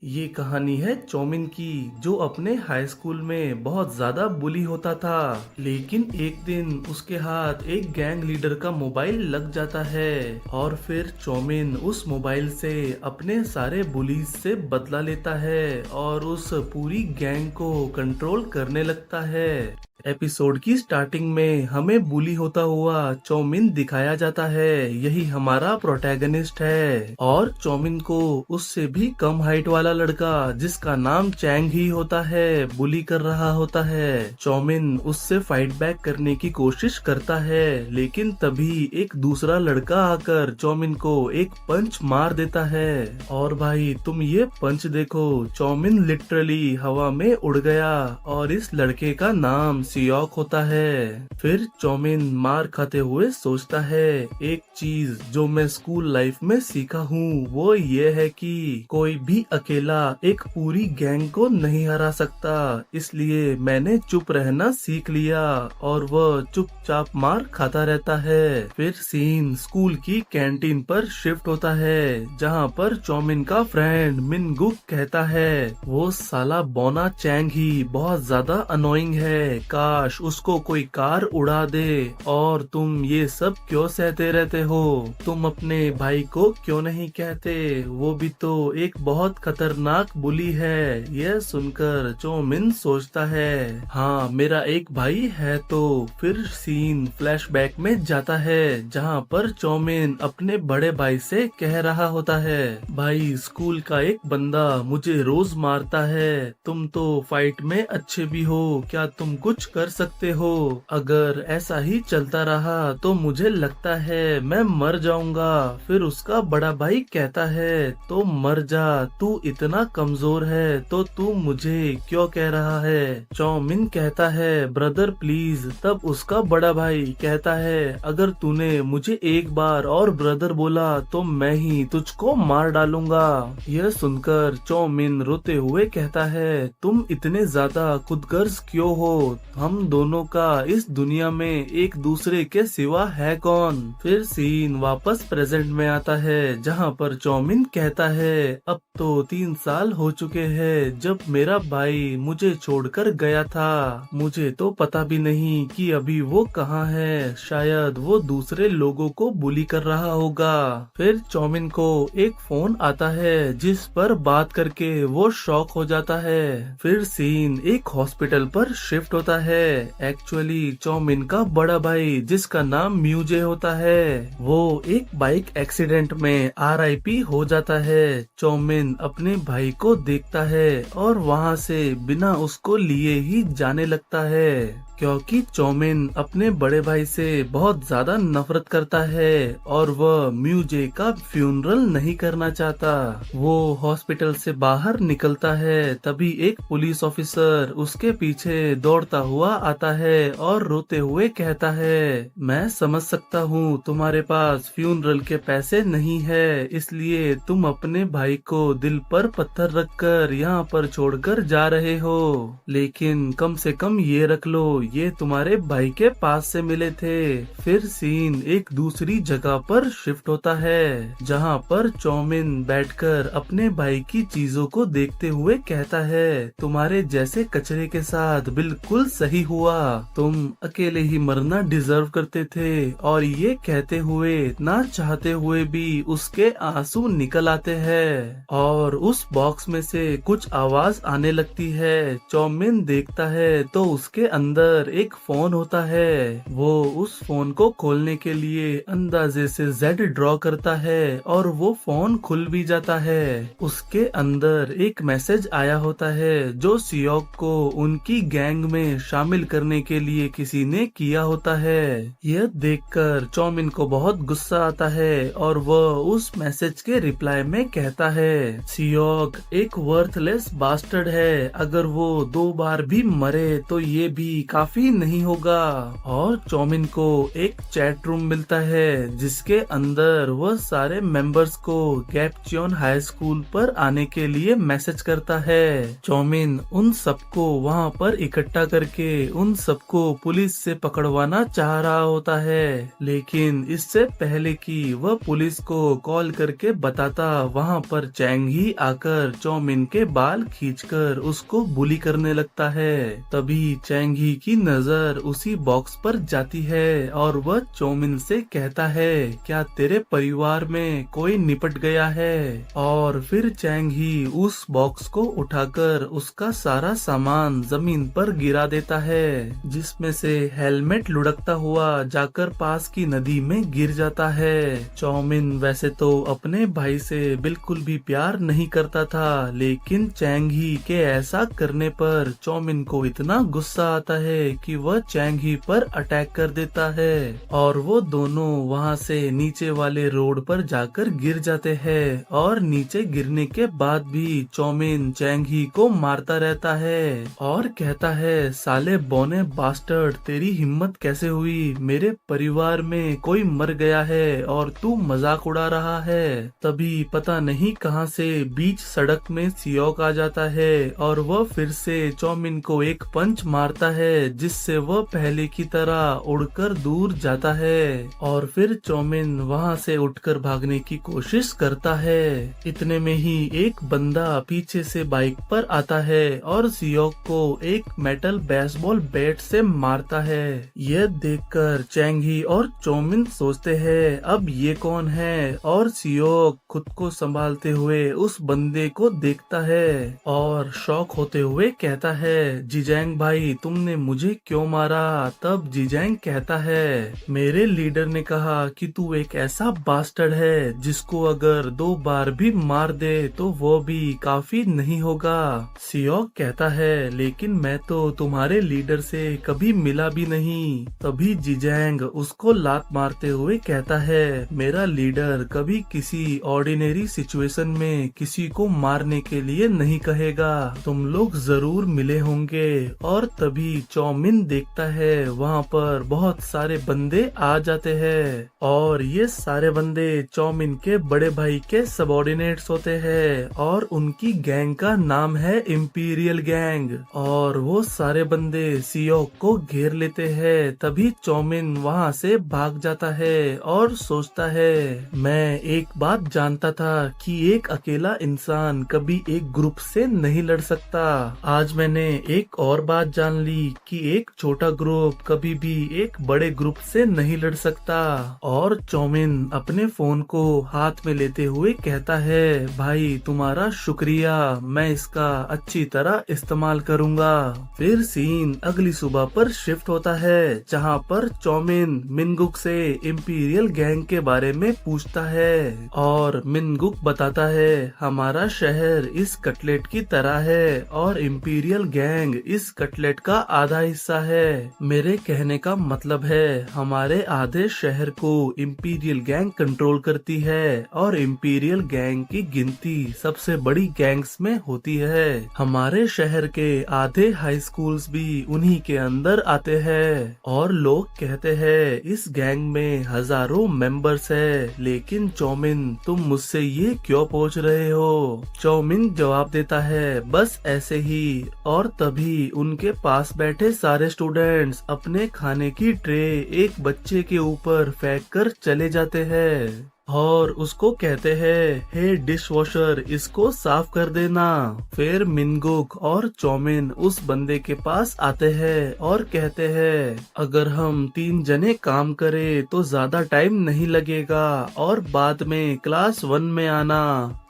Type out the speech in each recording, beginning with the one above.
ये कहानी है चौमिन की जो अपने हाई स्कूल में बहुत ज्यादा बुली होता था। लेकिन एक दिन उसके हाथ एक गैंग लीडर का मोबाइल लग जाता है और फिर चौमिन उस मोबाइल से अपने सारे बुलीज से बदला लेता है और उस पूरी गैंग को कंट्रोल करने लगता है। एपिसोड की स्टार्टिंग में हमें बुली होता हुआ चौमिन दिखाया जाता है। यही हमारा प्रोटैगनिस्ट है और चौमिन को उससे भी कम हाइट वाला लड़का जिसका नाम चैंग ही होता है बुली कर रहा होता है। चौमिन उससे फाइट बैक करने की कोशिश करता है लेकिन तभी एक दूसरा लड़का आकर चौमिन को एक पंच मार देता है। और भाई तुम ये पंच देखो, चौमिन लिटरली हवा में उड़ गया और इस लड़के का नाम सियोक होता है। फिर चौमिन मार खाते हुए सोचता है एक चीज जो मैं स्कूल लाइफ में सीखा हूँ वो ये है कि कोई भी अकेला एक पूरी गैंग को नहीं हरा सकता, इसलिए मैंने चुप रहना सीख लिया और वह चुपचाप मार खाता रहता है। फिर सीन स्कूल की कैंटीन पर शिफ्ट होता है जहाँ पर चौमिन का फ्रेंड मिनगुक कहता है वो साला बोना चैंग ही बहुत ज्यादा अनोइंग है, काश उसको कोई कार उड़ा दे। और तुम ये सब क्यों सहते रहते हो, तुम अपने भाई को क्यों नहीं कहते, वो भी तो एक बहुत खतरनाक बुली है। यह सुनकर चौमिन सोचता है हाँ मेरा एक भाई है। तो फिर सीन फ्लैशबैक में जाता है जहाँ पर चौमिन अपने बड़े भाई से कह रहा होता है भाई स्कूल का एक बंदा मुझे रोज मारता है, तुम तो फाइट में अच्छे भी हो, क्या तुम कुछ कर सकते हो? अगर ऐसा ही चलता रहा तो मुझे लगता है मैं मर जाऊंगा। फिर उसका बड़ा भाई कहता है तो मर जा, तू इतना कमजोर है तो तू मुझे क्यों कह रहा है? चौमिन कहता है ब्रदर प्लीज। तब उसका बड़ा भाई कहता है अगर तूने मुझे एक बार और ब्रदर बोला तो मैं ही तुझको मार डालूंगा। यह सुनकर चौमिन रोते हुए कहता है तुम इतने ज्यादा खुदगर्ज क्यों हो, हम दोनों का इस दुनिया में एक दूसरे के सिवा है कौन? फिर सीन वापस प्रेजेंट में आता है जहाँ पर चौमिन कहता है अब तो 3 साल हो चुके हैं जब मेरा भाई मुझे छोड़कर गया था, मुझे तो पता भी नहीं कि अभी वो कहाँ है, शायद वो दूसरे लोगों को बुली कर रहा होगा। फिर चौमिन को एक फोन आता है जिस पर बात करके वो शॉक हो जाता है। फिर सीन एक हॉस्पिटल पर शिफ्ट होता है। एक्चुअली चौमिन का बड़ा भाई जिसका नाम म्यूजे होता है वो एक बाइक एक्सीडेंट में RIP हो जाता है। चौमिन अपने भाई को देखता है और वहाँ से बिना उसको लिए ही जाने लगता है क्योंकि चौमिन अपने बड़े भाई से बहुत ज्यादा नफरत करता है और वह म्यूजे का फ्यूनरल नहीं करना चाहता। वो हॉस्पिटल से बाहर निकलता है तभी एक पुलिस ऑफिसर उसके पीछे दौड़ता हुआ आता है और रोते हुए कहता है मैं समझ सकता हूँ तुम्हारे पास फ्यूनरल के पैसे नहीं है, इसलिए तुम अपने भाई को दिल पर पत्थर रखकर यहाँ पर छोड़कर जा रहे हो, लेकिन कम से कम ये रख लो ये तुम्हारे भाई के पास से मिले थे। फिर सीन एक दूसरी जगह पर शिफ्ट होता है जहाँ पर चौमिन बैठकर अपने भाई की चीजों को देखते हुए कहता है तुम्हारे जैसे कचरे के साथ बिल्कुल सही हुआ, तुम अकेले ही मरना डिजर्व करते थे। और ये कहते हुए ना चाहते हुए भी उसके आंसू निकल आते हैं और उस बॉक्स में से कुछ आवाज आने लगती है। चौमिन देखता है तो उसके अंदर एक फोन होता है। वो उस फोन को खोलने के लिए अंदाजे से Z ड्रॉ करता है और वो फोन खुल भी जाता है। उसके अंदर एक मैसेज आया होता है जो सियोक को उनकी गैंग में शामिल करने के लिए किसी ने किया होता है। यह देखकर चौमिन को बहुत गुस्सा आता है और वह उस मैसेज के रिप्लाई में कहता है सियोक एक वर्थलेस बास्टर्ड है, अगर वो 2 बार भी मरे तो ये भी काफी नहीं होगा। और चौमिन को एक चैट रूम मिलता है जिसके अंदर वह सारे मेंबर्स को गैपचियोन हाई स्कूल पर आने के लिए मैसेज करता है। चौमिन उन सबको वहां पर इकट्ठा करके मिलके उन सबको पुलिस से पकड़वाना चाह रहा होता है, लेकिन इससे पहले कि वह पुलिस को कॉल करके बताता, वहाँ पर चैंग ही आकर चौमिन के बाल खींचकर उसको बुली करने लगता है। तभी चैंग ही की नजर उसी बॉक्स पर जाती है और वह चौमिन से कहता है, क्या तेरे परिवार में कोई निपट गया है? और फिर चैंग ही उस बॉक्स को उठाकर उसका सारा सामान जमीन पर गिरा देता है, जिसमें से हेलमेट लुढ़कता हुआ जाकर पास की नदी में गिर जाता है। चौमिन वैसे तो अपने भाई से बिल्कुल भी प्यार नहीं करता था, लेकिन चैंग ही के ऐसा करने पर चौमिन को इतना गुस्सा आता है कि वह चैंग ही पर अटैक कर देता है और वो दोनों वहाँ से नीचे वाले रोड पर जाकर गिर जाते हैं। और नीचे गिरने के बाद भी चौमिन चैंग ही को मारता रहता है और कहता है, साले बौने बास्टर्ड, तेरी हिम्मत कैसे हुई? मेरे परिवार में कोई मर गया है और तू मजाक उड़ा रहा है। तभी पता नहीं कहां से बीच सड़क में सियोक आ जाता है और वह फिर से चौमिन को एक पंच मारता है, जिससे वह पहले की तरह उड़कर दूर जाता है। और फिर चौमिन वहां से उठकर भागने की कोशिश करता है। इतने में ही एक बंदा पीछे से बाइक पर आता है और सियोक को एक मेटल बेसबॉल बैट से मारता है। यह देखकर चैंग ही और चौमिन सोचते हैं, अब ये कौन है? और सियोक खुद को संभालते हुए उस बंदे को देखता है और शॉक होते हुए कहता है, जिजैंग भाई, तुमने मुझे क्यों मारा? तब जिजैंग कहता है, मेरे लीडर ने कहा कि तू एक ऐसा बास्टर्ड है जिसको अगर 2 बार भी मार दे तो वो भी काफी नहीं होगा। सियोक कहता है, लेकिन मैं तो तुम्हारे लीडर से कभी मिला भी नहीं। तभी जिजैंग उसको लात मारते हुए कहता है, मेरा लीडर कभी किसी ऑर्डिनरी सिचुएशन में किसी को मारने के लिए नहीं कहेगा, तुम लोग जरूर मिले होंगे। और तभी चौमिन देखता है वहाँ पर बहुत सारे बंदे आ जाते हैं और ये सारे बंदे चौमिन के बड़े भाई के सबऑर्डिनेट्स होते हैं और उनकी गैंग का नाम है इंपीरियल गैंग। और वो सारे बंदे सियोक को घेर लेते हैं। तभी चौमिन वहाँ से भाग जाता है और सोचता है, मैं एक बात जानता था कि एक अकेला इंसान कभी एक ग्रुप से नहीं लड़ सकता। आज मैंने एक और बात जान ली कि एक छोटा ग्रुप कभी भी एक बड़े ग्रुप से नहीं लड़ सकता। और चौमिन अपने फोन को हाथ में लेते हुए कहता है, भाई तुम्हारा शुक्रिया, मैं इसका अच्छी तरह इस्तेमाल करूंगा। फिर सीन अगली सुबह पर शिफ्ट होता है, जहां पर चौमिन मिनगुक से इंपीरियल गैंग के बारे में पूछता है और मिनगुक बताता है, हमारा शहर इस कटलेट की तरह है और इंपीरियल गैंग इस कटलेट का आधा हिस्सा है। मेरे कहने का मतलब है हमारे आधे शहर को इंपीरियल गैंग कंट्रोल करती है और इंपीरियल गैंग की गिनती सबसे बड़ी गैंग्स में होती है। हमारे शहर के आधे हाई स्कूल्स भी उन्हीं के अंदर आते हैं और लोग कहते हैं इस गैंग में हजारों मेंबर्स है। लेकिन चौमिन, तुम मुझसे ये क्यों पूछ रहे हो? चौमिन जवाब देता है, बस ऐसे ही। और तभी उनके पास बैठे सारे स्टूडेंट्स अपने खाने की ट्रे एक बच्चे के ऊपर फेंक कर चले जाते हैं और उसको कहते हैं, हे डिश वॉशर, इसको साफ कर देना। फिर मिनगुक और चौमिन उस बंदे के पास आते हैं और कहते हैं, अगर हम 3 जने काम करें तो ज्यादा टाइम नहीं लगेगा और बाद में क्लास 1 में आना।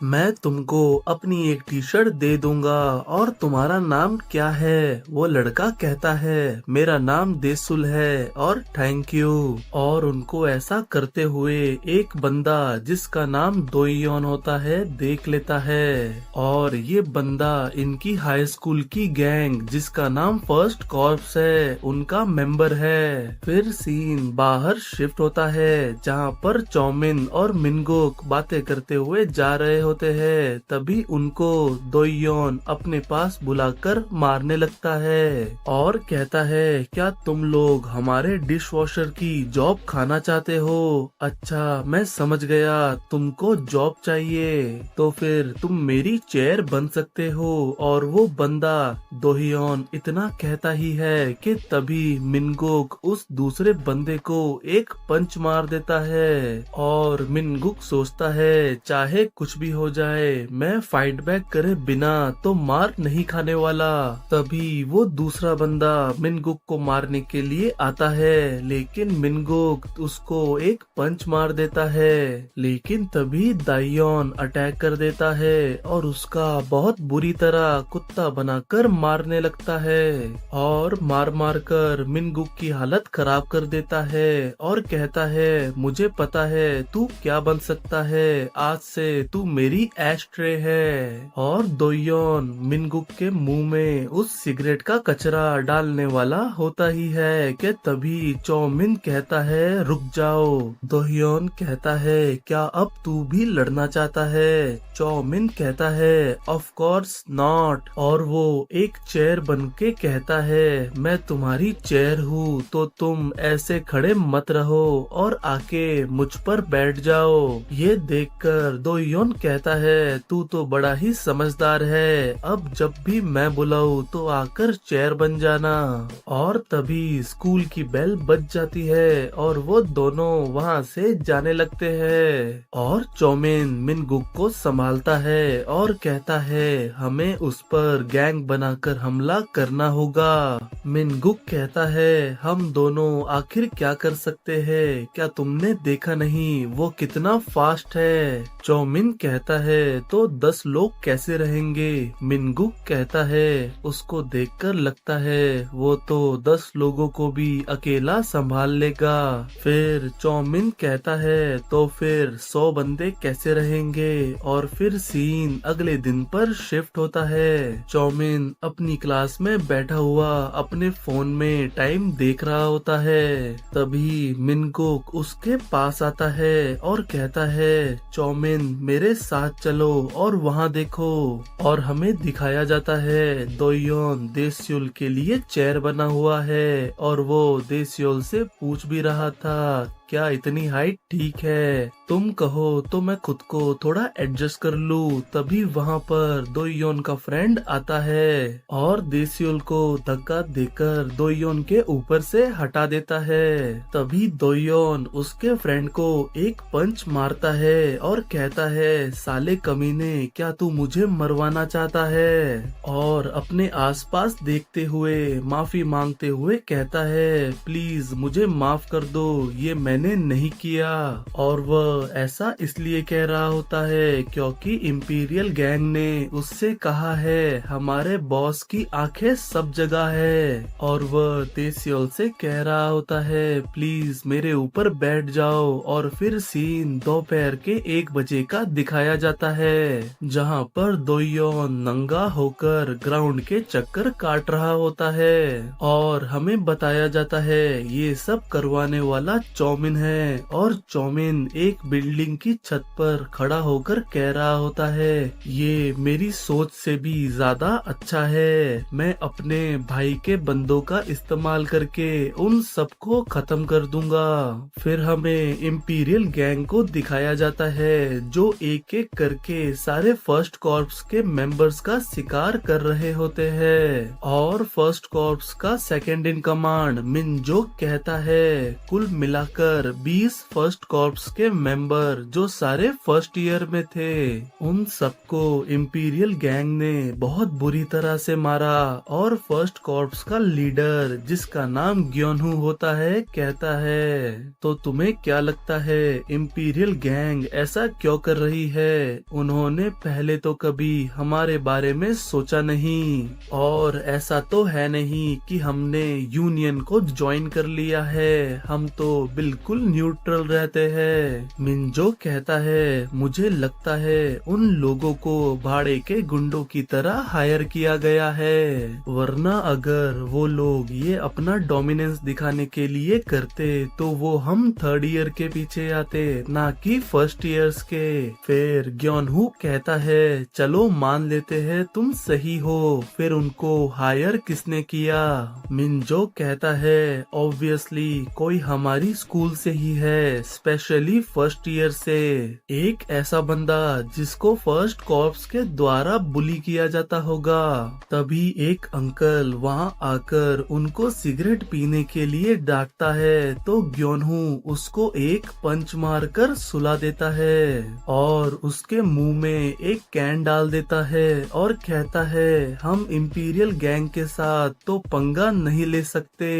मैं तुमको अपनी एक टी शर्ट दे दूंगा। और तुम्हारा नाम क्या है? वो लड़का कहता है, मेरा नाम देसुल है और थैंक यू। और उनको ऐसा करते हुए एक बंदा जिसका नाम दोइयोन होता है देख लेता है और ये बंदा इनकी हाई स्कूल की गैंग जिसका नाम फर्स्ट कॉर्प्स है उनका मेंबर है। फिर सीन बाहर शिफ्ट होता है, जहाँ पर चौमिन और मिनगुक बातें करते हुए जा रहे होते हैं तभी उनको दोयोन अपने पास बुलाकर मारने लगता है और कहता है, क्या तुम लोग हमारे डिश वॉशर की जॉब खाना चाहते हो? अच्छा, मैं समझ गया, तुमको जॉब चाहिए, तो फिर तुम मेरी चेयर बन सकते हो। और वो बंदा दोहियोन इतना कहता ही है कि तभी मिनगुक उस दूसरे बंदे को एक पंच मार देता है और मिनगुक सोचता है चाहे कुछ भी हो जाए मैं फाइट बैक करे बिना तो मार नहीं खाने वाला। तभी वो दूसरा बंदा मिनगुक को मारने के लिए आता है लेकिन मिनगुक उसको एक पंच मार देता है। लेकिन तभी दाइयोन अटैक कर देता है और उसका बहुत बुरी तरह कुत्ता बनाकर मारने लगता है और मार मार कर मिनगुक की हालत खराब कर देता है और कहता है, मुझे पता है तू क्या बन सकता है, आज से तू मेरी एश ट्रे है। और दोयोन मिनगुक के मुंह में उस सिगरेट का कचरा डालने वाला होता ही है कि तभी चौमिन कहता है, रुक जाओ। दोयोन कहता है, क्या अब तू भी लड़ना चाहता है? चौमिन कहता है, ऑफ कोर्स नॉट। और वो एक चेयर बन के कहता है, मैं तुम्हारी चेयर हूँ तो तुम ऐसे खड़े मत रहो और आके मुझ पर बैठ जाओ। ये देखकर दोयोन कहता है, तू तो बड़ा ही समझदार है, अब जब भी मैं बुलाऊं तो आकर चेयर बन जाना। और तभी स्कूल की बेल बज जाती है और वो दोनों वहाँ से जाने लगते हैं और चौमिन मिनगुक को संभालता है और कहता है, हमें उस पर गैंग बनाकर हमला करना होगा। मिनगुक कहता है, हम दोनों आखिर क्या कर सकते हैं, क्या तुमने देखा नहीं वो कितना फास्ट है? चौमिन कहता है, तो 10 लोग कैसे रहेंगे? मिनगुक कहता है, उसको देखकर लगता है वो तो 10 लोगों को भी अकेला संभाल लेगा। फिर चौमिन कहता है, तो फिर 100 बंदे कैसे रहेंगे? और फिर सीन अगले दिन पर शिफ्ट होता है। चौमिन अपनी क्लास में बैठा हुआ अपने फोन में टाइम देख रहा होता है। तभी मिनगुक उसके पास आता है और कहता है, चौमिन मेरे साथ चलो और वहाँ देखो। और हमें दिखाया जाता है दोयोन देस्युल के लिए चेयर बना हुआ है और वो देस्युल से पूछ भी रहा था, क्या इतनी हाइट ठीक है? तुम कहो तो मैं खुद को थोड़ा एडजस्ट कर लूं। तभी वहाँ पर दोयोन का फ्रेंड आता है और देस्युल को धक्का देकर दोयोन के ऊपर से हटा देता है। तभी दोयोन उसके फ्रेंड को एक पंच मारता है और कहता है, साले कमीने, क्या तू मुझे मरवाना चाहता है? और अपने आसपास देखते हुए माफी मांगते हुए कहता है, प्लीज मुझे माफ कर दो, ये मैंने नहीं किया। और वह ऐसा इसलिए कह रहा होता है क्योंकि इंपीरियल गैंग ने उससे कहा है हमारे बॉस की आंखें सब जगह है। और वह देस्युल से कह रहा होता है, प्लीज मेरे ऊपर बैठ जाओ। और फिर सीन दोपहर के 1 बजे का दिखाया जाता है जहाँ पर दोयोन नंगा होकर ग्राउंड के चक्कर काट रहा होता है और हमें बताया जाता है ये सब करवाने वाला चौमिन है। और चौमिन एक बिल्डिंग की छत पर खड़ा होकर कह रहा होता है, ये मेरी सोच से भी ज्यादा अच्छा है, मैं अपने भाई के बंदों का इस्तेमाल करके उन सबको खत्म कर दूंगा। फिर हमें इंपीरियल गैंग को दिखाया जाता है जो एक एक करके सारे फर्स्ट कॉर्प्स के मेंबर्स का शिकार कर रहे होते हैं। और फर्स्ट कॉर्प्स का सेकंड इन कमांड मिनजोक कहता है, कुल मिलाकर 20 फर्स्ट कॉर्प्स के मेंबर जो सारे फर्स्ट ईयर में थे, उन सबको इंपीरियल गैंग ने बहुत बुरी तरह से मारा। और फर्स्ट कॉर्प्स का लीडर जिसका नाम ग्योनहू होता है कहता है, तो तुम्हें क्या लगता है इंपीरियल गैंग ऐसा क्यों कर रही है? उन्होंने पहले तो कभी हमारे बारे में सोचा नहीं और ऐसा तो है नहीं कि हमने यूनियन को ज्वाइन कर लिया है, हम तो बिल्कुल बिल्कुल न्यूट्रल रहते हैं। मिनजो कहता है मुझे लगता है उन लोगों को भाड़े के गुंडों की तरह हायर किया गया है, वरना अगर वो लोग ये अपना डोमिनेंस दिखाने के लिए करते तो वो हम थर्ड ईयर के पीछे आते, ना कि फर्स्ट ईयर्स के। फिर ग्योनहू कहता है चलो मान लेते हैं तुम सही हो, फिर उनको हायर किसने किया? मिनजो कहता है ऑब्वियसली कोई हमारी स्कूल से ही है, स्पेशली फर्स्ट ईयर से। एक ऐसा बंदा जिसको फर्स्ट कॉर्प्स के द्वारा बुली किया जाता होगा। तभी एक अंकल वहाँ आकर उनको सिगरेट पीने के लिए डांटता है, तो ग्योनहू उसको एक पंच मारकर सुला देता है और उसके मुंह में एक कैन डाल देता है और कहता है हम इंपीरियल गैंग के साथ तो पंगा नहीं ले सकते,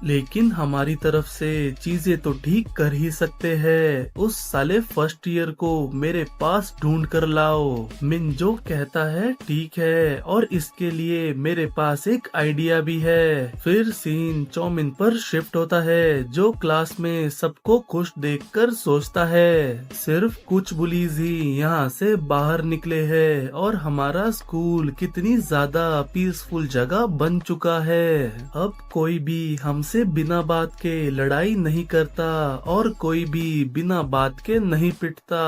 लेकिन हमारी तरफ से चीजें तो ठीक कर ही सकते हैं। उस साले फर्स्ट ईयर को मेरे पास ढूंढ कर लाओ। मिनजो कहता है ठीक है, और इसके लिए मेरे पास एक आइडिया भी है। फिर सीन चौमिन पर शिफ्ट होता है, जो क्लास में सबको खुश देखकर सोचता है सिर्फ कुछ बुलीज ही यहाँ से बाहर निकले हैं और हमारा स्कूल कितनी ज्यादा पीसफुल जगह बन चुका है। अब कोई भी हमसे बिना बात के लड़ाई नहीं करता और कोई भी बिना बात के नहीं पिटता।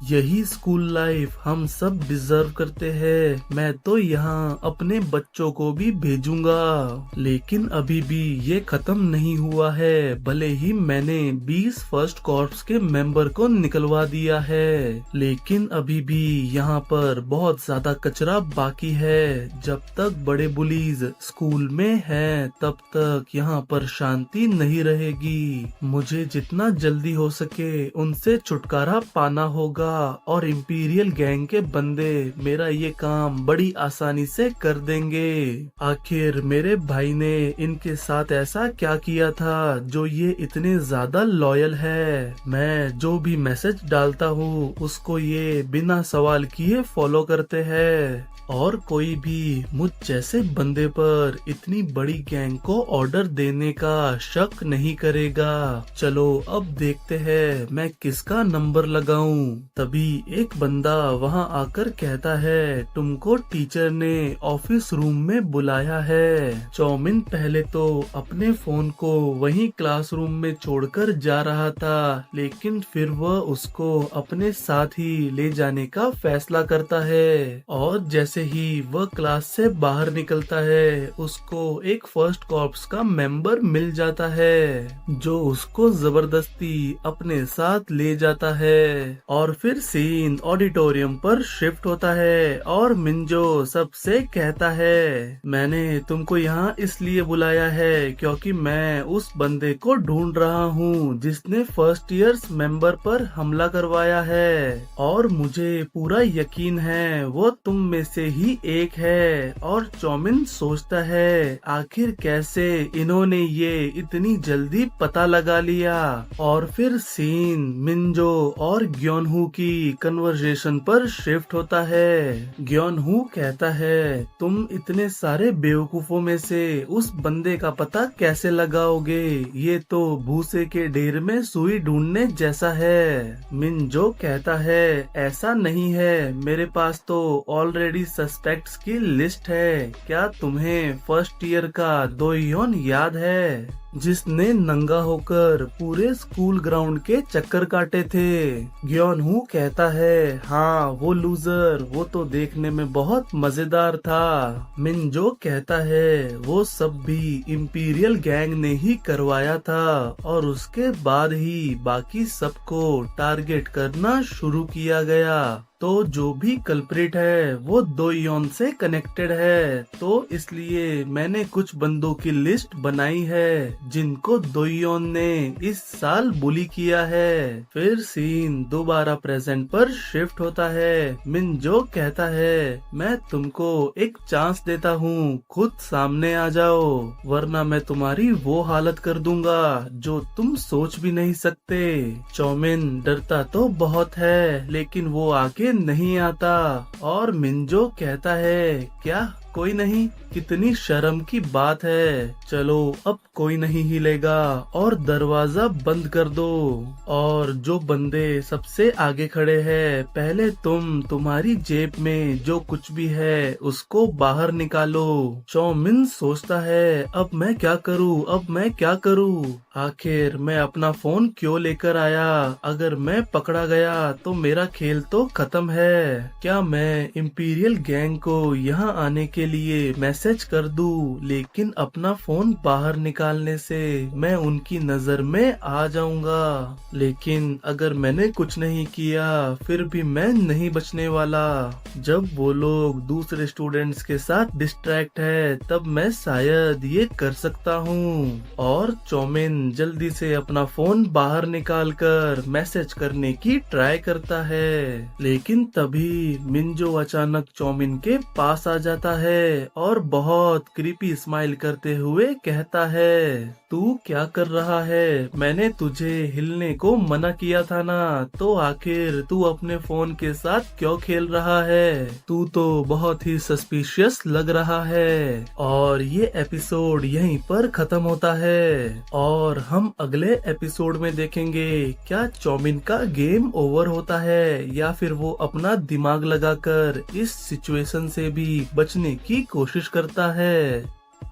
यही स्कूल लाइफ हम सब डिजर्व करते हैं। मैं तो यहाँ अपने बच्चों को भी भेजूंगा, लेकिन अभी भी ये खत्म नहीं हुआ है। भले ही मैंने 20 फर्स्ट कॉर्प्स के मेंबर को निकलवा दिया है, लेकिन अभी भी यहाँ पर बहुत ज्यादा कचरा बाकी है। जब तक बड़े बुलीज स्कूल में हैं, तब तक यहाँ पर शांति नहीं रहेगी। मुझे जितना जल्दी हो सके उनसे छुटकारा पाना होगा और इंपीरियल गैंग के बंदे मेरा ये काम बड़ी आसानी से कर देंगे। आखिर मेरे भाई ने इनके साथ ऐसा क्या किया था जो ये इतने ज्यादा लॉयल है? मैं जो भी मैसेज डालता हूँ उसको ये बिना सवाल किए फॉलो करते हैं, और कोई भी मुझ जैसे बंदे पर इतनी बड़ी गैंग को ऑर्डर देने का शक नहीं करेगा। चलो अब देखते हैं मैं किसका नंबर लगाऊं। तभी एक बंदा वहां आकर कहता है तुमको टीचर ने ऑफिस रूम में बुलाया है। चौमिन पहले तो अपने फोन को वहीं क्लासरूम में छोड़कर जा रहा था, लेकिन फिर वह उसको अपने साथ ही ले जाने का फैसला करता है, और जैसे ही वह क्लास से बाहर निकलता है उसको एक फर्स्ट कॉर्प्स का मेंबर मिल जाता है, जो उसको जबरदस्ती अपने साथ ले जाता है। और फिर सीन ऑडिटोरियम पर शिफ्ट होता है और मिनजो सबसे कहता है मैंने तुमको यहाँ इसलिए बुलाया है क्योंकि मैं उस बंदे को ढूंढ रहा हूँ जिसने फर्स्ट ईयर्स मेंबर पर हमला करवाया है, और मुझे पूरा यकीन है वो तुम में से ही एक है। और चौमिन सोचता है आखिर कैसे इन्होंने ये इतनी जल्दी पता लगा लिया। और फिर सीन मिनजो और ग्योनहू की कन्वर्सेशन पर शिफ्ट होता है। ग्योनहू कहता है तुम इतने सारे बेवकूफों में से उस बंदे का पता कैसे लगाओगे? ये तो भूसे के ढेर में सुई ढूंढने जैसा है। मिनजो कहता है ऐसा नहीं है, मेरे पास तो ऑलरेडी सस्पेक्ट्स की लिस्ट है। क्या तुम्हें फर्स्ट ईयर का दोयोन याद है जिसने नंगा होकर पूरे स्कूल ग्राउंड के चक्कर काटे थे? ग्योनहू कहता है हाँ वो लूजर, वो तो देखने में बहुत मजेदार था। मिनजो कहता है वो सब भी इंपीरियल गैंग ने ही करवाया था और उसके बाद ही बाकी सबको टारगेट करना शुरू किया गया। तो जो भी कल्प्रिट है वो दोयोन से कनेक्टेड है, तो इसलिए मैंने कुछ बंदों की लिस्ट बनाई है जिनको दोयोन ने इस साल बुली किया है। फिर सीन दोबारा प्रेजेंट पर शिफ्ट होता है। मिनजो कहता है मैं तुमको एक चांस देता हूँ, खुद सामने आ जाओ वरना मैं तुम्हारी वो हालत कर दूंगा जो तुम सोच भी नहीं सकते। चौमिन डरता तो बहुत है लेकिन वो आगे नहीं आता, और मिनजो कहता है क्या कोई नहीं, कितनी शर्म की बात है। चलो अब कोई नहीं हिलेगा और दरवाजा बंद कर दो। और जो बंदे सबसे आगे खड़े हैं, पहले तुम्हारी जेब में जो कुछ भी है उसको बाहर निकालो। चौमिन सोचता है अब मैं क्या करूँ, अब मैं क्या करूँ। आखिर मैं अपना फोन क्यों लेकर आया? अगर मैं पकड़ा गया तो मेरा खेल तो खत्म है। क्या मैं इंपीरियल गैंग को यहाँ आने के लिए मैसेज कर दूं, लेकिन अपना फोन बाहर निकालने से मैं उनकी नजर में आ जाऊंगा। लेकिन अगर मैंने कुछ नहीं किया फिर भी मैं नहीं बचने वाला। जब वो लोग दूसरे स्टूडेंट्स के साथ डिस्ट्रैक्ट है तब मैं शायद ये कर सकता हूँ। और चौमिन जल्दी से अपना फोन बाहर निकालकर मैसेज करने की ट्राई करता है। लेकिन तभी मिंजो अचानक चौमिन के पास आ जाता है और बहुत क्रीपी स्माइल करते हुए कहता है, तू क्या कर रहा है? मैंने तुझे हिलने को मना किया था ना, तो आखिर तू अपने फोन के साथ क्यों खेल रहा है? तू तो बहुत ही सस्पिशियस लग रहा है। और ये एपिसोड यहीं पर खत्म होता है और हम अगले एपिसोड में देखेंगे क्या चौमिन का गेम ओवर होता है या फिर वो अपना दिमाग लगाकर इस सिचुएशन से भी बचने की कोशिश करता है।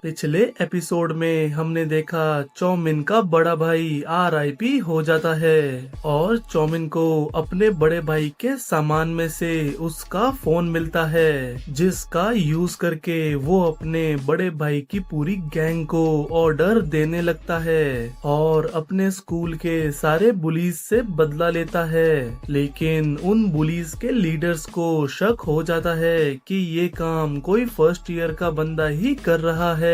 पिछले एपिसोड में हमने देखा चौमिन का बड़ा भाई RIP हो जाता है और चौमिन को अपने बड़े भाई के सामान में से उसका फोन मिलता है, जिसका यूज करके वो अपने बड़े भाई की पूरी गैंग को ऑर्डर देने लगता है और अपने स्कूल के सारे बुलीज से बदला लेता है। लेकिन उन बुलीज के लीडर्स को शक हो जाता है कि ये काम कोई फर्स्ट ईयर का बंदा ही कर रहा है,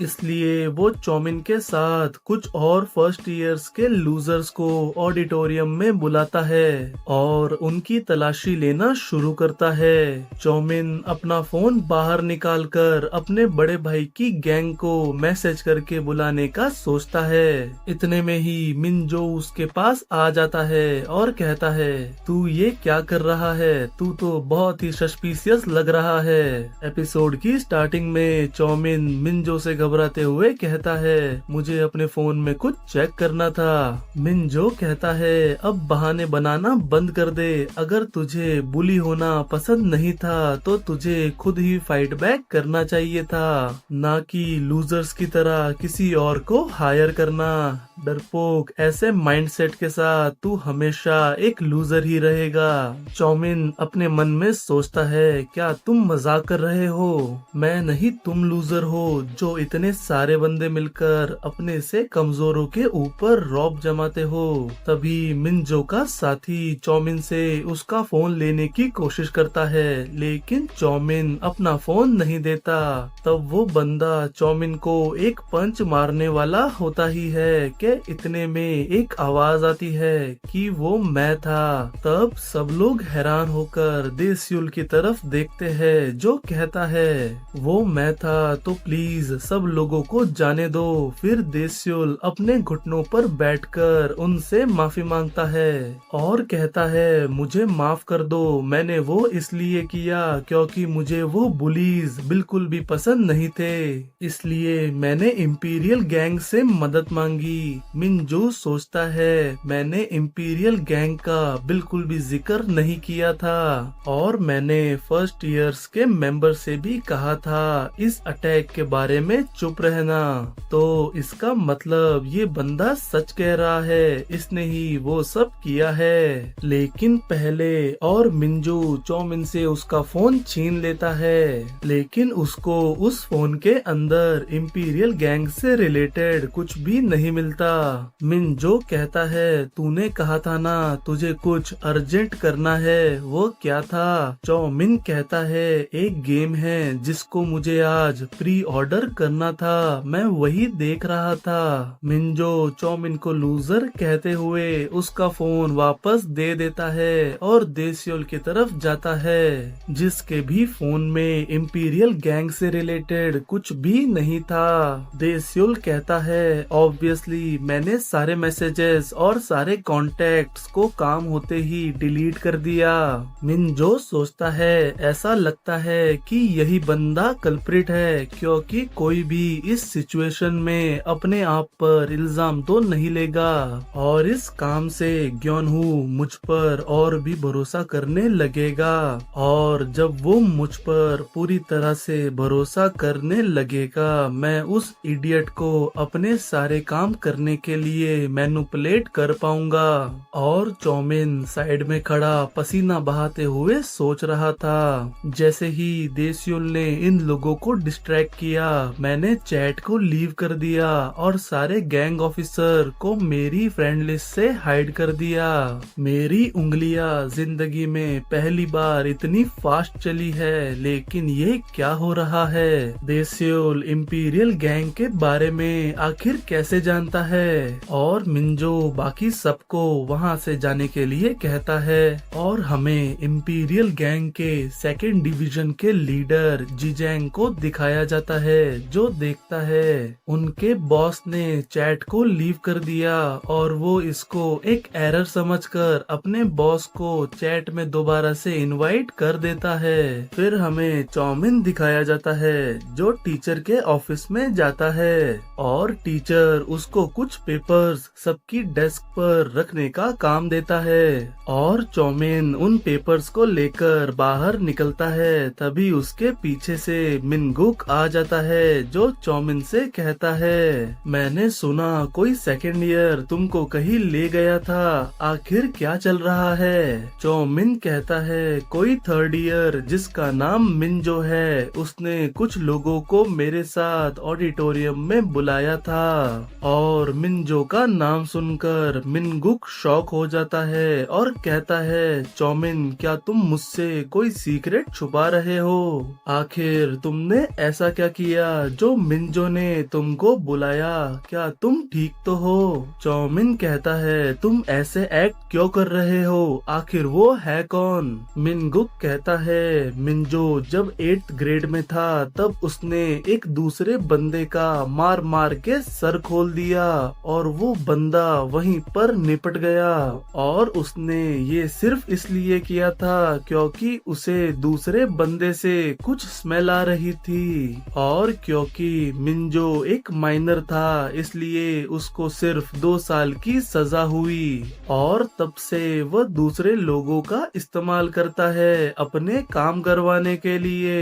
इसलिए वो चौमिन के साथ कुछ और फर्स्ट ईयर्स के लूजर्स को ऑडिटोरियम में बुलाता है और उनकी तलाशी लेना शुरू करता है। चौमिन अपना फोन बाहर निकालकर अपने बड़े भाई की गैंग को मैसेज करके बुलाने का सोचता है। इतने में ही मिंजो उसके पास आ जाता है और कहता है, तू ये क्या कर रहा है? तू तो बहुत ही सस्पिशियस लग रहा है। एपिसोड की स्टार्टिंग में चौमिन मिंजो से घबराते हुए कहता है, मुझे अपने फोन में कुछ चेक करना था। मिंजो कहता है, अब बहाने बनाना बंद कर दे। अगर तुझे बुली होना पसंद नहीं था तो तुझे खुद ही फाइट बैक करना चाहिए था, ना कि लूजर्स की तरह किसी और को हायर करना। डरपोक, ऐसे माइंडसेट के साथ तू हमेशा एक लूजर ही रहेगा। चौमिन अपने मन में सोचता है, क्या तुम मजाक कर रहे हो? मैं नहीं, तुम लूजर हो जो इतने सारे बंदे मिलकर अपने से कमजोरों के ऊपर रौब जमाते हो। तभी मिंजो का साथी चौमिन से उसका फोन लेने की कोशिश करता है, लेकिन चौमिन अपना फोन नहीं देता। तब वो बंदा चौमिन को एक पंच मारने वाला होता ही है कि इतने में एक आवाज आती है कि वो मैं था। तब सब लोग हैरान होकर देस्युल की तरफ देखते हैं जो कहता है, वो मैं था तो प्लीज सब लोगों को जाने दो। फिर देस्युल अपने घुटनों पर बैठकर उनसे माफी मांगता है और कहता है, मुझे माफ कर दो, मैंने वो इसलिए किया क्योंकि मुझे वो बुलीज बिल्कुल भी पसंद नहीं थे, इसलिए मैंने इंपीरियल गैंग से मदद मांगी। मिंजो सोचता है, मैंने इंपीरियल गैंग का बिल्कुल भी जिक्र नहीं किया था और मैंने फर्स्ट ईयर्स के मेंबर से भी कहा था इस अटैक के बारे में चुप रहना। तो इसका मतलब ये बंदा सच कह रहा है, इसने ही वो सब किया है। लेकिन पहले और मिंजो चौमिन से उसका फोन छीन लेता है, लेकिन उसको उस फोन के अंदर इंपीरियल गैंग से रिलेटेड कुछ भी नहीं मिलता। मिंजो कहता है, तूने कहा था ना तुझे कुछ अर्जेंट करना है, वो क्या था? चौमिन कहता है, एक गेम है जिसको मुझे आज प्री ऑर्डर करना था मैं वही देख रहा था। मिंजो चौमिन को लूजर कहते हुए उसका फोन वापस दे देता है और देसियोल की तरफ जाता है, जिसके भी फोन में इंपीरियल गैंग से रिलेटेड कुछ भी नहीं था। देसियोल कहता है ऑब्वियसली मैंने सारे मैसेजेस और सारे कॉन्टेक्ट्स को काम होते ही डिलीट कर दिया। मिंजो सोचता है ऐसा लगता है कि यही बंदा कल्प्रिट है, क्योंकि कोई भी इस सिचुएशन में अपने आप पर इल्जाम तो नहीं लेगा और इस काम से ग्योनहू मुझ पर और भी भरोसा करने लगेगा। और जब वो मुझ पर पूरी तरह से भरोसा करने लगेगा मैं उस इडियट को अपने सारे काम करने के लिए मैनिपुलेट कर पाऊंगा। और चौमिन साइड में खड़ा पसीना बहाते हुए सोच रहा था। जैसे ही देसियोल ने इन लोगों को डिस्ट्रैक्ट किया मैंने चैट को लीव कर दिया और सारे गैंग ऑफिसर को मेरी फ्रेंड लिस्ट से हाइड कर दिया। मेरी उंगलियां जिंदगी में पहली बार इतनी फास्ट चली है, लेकिन ये क्या हो रहा है? देसियोल इंपीरियल गैंग के बारे में आखिर कैसे जानता है? और मिंजो बाकी सबको वहां से जाने के लिए कहता है और हमें इंपीरियल गैंग के सेकेंड डिवीजन के लीडर जिजैंग को दिखाया जाता है, जो देखता है उनके बॉस ने चैट को लीव कर दिया और वो इसको एक एरर समझकर अपने बॉस को चैट में दोबारा से इनवाइट कर देता है। फिर हमें चौमिन दिखाया जाता है जो टीचर के ऑफिस में जाता है और टीचर उसको कुछ पेपर्स सबकी डेस्क पर रखने का काम देता है और चौमिन उन पेपर्स को लेकर बाहर निकलता है। तभी उसके पीछे से मिनगुक आ जाता है जो चौमिन से कहता है मैंने सुना कोई सेकेंड ईयर तुमको कहीं ले गया था, आखिर क्या चल रहा है? चौमिन कहता है कोई थर्ड ईयर जिसका नाम मिंजो है, उसने कुछ लोगों को मेरे साथ ऑडिटोरियम में बुलाया था। और मिंजो का नाम सुनकर मिनगुक शॉक हो जाता है और कहता है चौमिन क्या तुम मुझसे कोई सीक्रेट छुपा रहे हो? आखिर तुमने ऐसा क्या किया जो मिंजो ने तुमको बुलाया? क्या तुम ठीक तो हो? चौमिन कहता है तुम ऐसे एक्ट क्यों कर रहे हो, आखिर वो है कौन? मिनगुक कहता है मिंजो जब 8th ग्रेड में था तब उसने एक दूसरे बंदे का मार मार के सर खोल दिया और वो बंदा वहीं पर निपट गया और उसने ये सिर्फ इसलिए किया था क्योंकि उसे दूसरे बंदे से कुछ स्मेल आ रही थी और क्योंकि मिंजो एक माइनर था इसलिए उसको सिर्फ 2 साल की सजा हुई और तब से वह दूसरे लोगों का इस्तेमाल करता है अपने काम करवाने के लिए।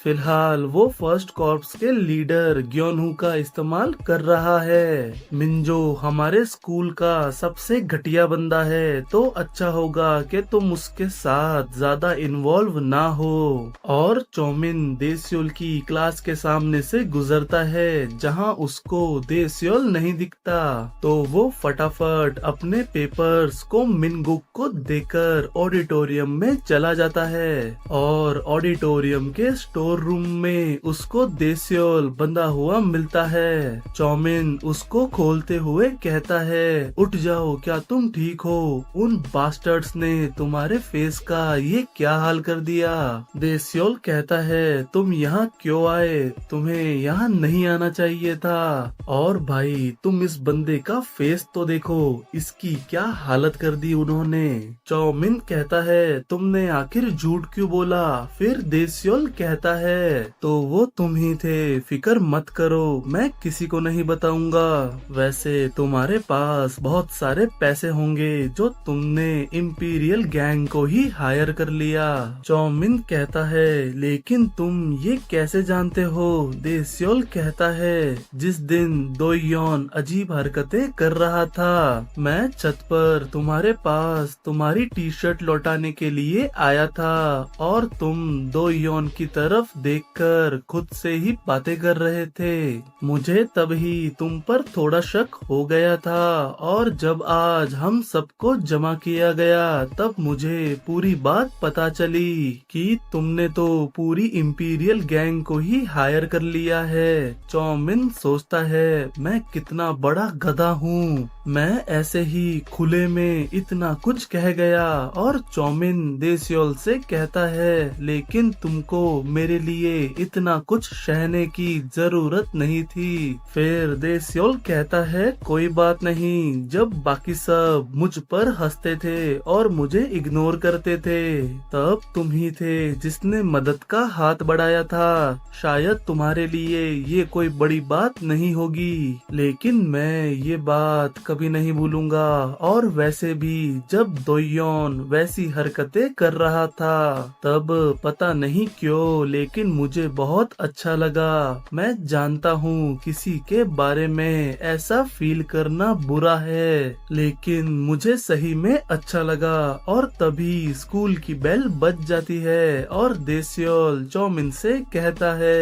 फिलहाल वो फर्स्ट कॉर्प्स के लीडर ग्योनहू का इस्तेमाल कर रहा है। मिंजो हमारे स्कूल का सबसे घटिया बंदा है, तो अच्छा होगा कि तुम उसके साथ ज्यादा इन्वॉल्व ना हो। और चौमिन देसियोल की क्लास के सामने से गुजरता है जहां उसको देसियोल नहीं दिखता, तो वो फटाफट अपने पेपर्स को मिनगुक को देकर ऑडिटोरियम में चला जाता है और ऑडिटोरियम के स्टोर रूम में उसको देसियोल बंधा हुआ मिलता है। चौमिन उसको खोलते हुए कहता है उठ जाओ, क्या तुम ठीक हो? उन बास्टर्ड्स ने तुम्हारे फेस का ये क्या हाल कर दिया? देसियोल कहता है तुम यहाँ क्यों आए, तुम्हें यहाँ नहीं आना चाहिए था। और भाई तुम इस बंदे का फेस तो देखो, इसकी क्या हालत कर दी उन्होंने। चौमिन कहता है तुमने आखिर झूठ क्यों बोला? फिर देसियोल कहता है तो वो तुम ही थे, फिक्र मत करो, मैं किसी को नहीं बताऊंगा। वैसे तुम्हारे पास बहुत सारे पैसे होंगे जो तुमने इंपीरियल गैंग को ही हायर कर लिया। चौमिन कहता है लेकिन तुम ये कैसे जानते हो? देसियोल कहता है जिस दिन दोयोन अजीब हरकतें कर रहा था मैं छत पर तुम्हारे पास तुम्हारी टी शर्ट लौटाने के लिए आया था और तुम दोयोन की तरफ देखकर खुद से ही बातें कर रहे थे। मुझे तभी तुम पर थोड़ा शक हो गया था और जब आज हम सबको जमा किया गया तब मुझे पूरी बात पता चली कि तुमने तो पूरी इंपीरियल गैंग को ही हायर हायर कर लिया है। चौमिन सोचता है मैं कितना बड़ा गधा हूँ, मैं ऐसे ही खुले में इतना कुछ कह गया। और चौमिन देसियोल से कहता है लेकिन तुमको मेरे लिए इतना कुछ सहने की जरूरत नहीं थी। फिर देसियोल कहता है कोई बात नहीं, जब बाकी सब मुझ पर हंसते थे और मुझे इग्नोर करते थे तब तुम ही थे जिसने मदद का हाथ बढ़ाया था। शायद तुम्हारे लिए ये कोई बड़ी बात नहीं होगी, लेकिन मैं ये बात कभी नहीं भूलूंगा। और वैसे भी जब दोयोन वैसी हरकतें कर रहा था तब पता नहीं क्यों लेकिन मुझे बहुत अच्छा लगा। मैं जानता हूँ किसी के बारे में ऐसा फील करना बुरा है, लेकिन मुझे सही में अच्छा लगा। और तभी स्कूल की बेल बज जाती है और देसियोल चौमिन से कहता है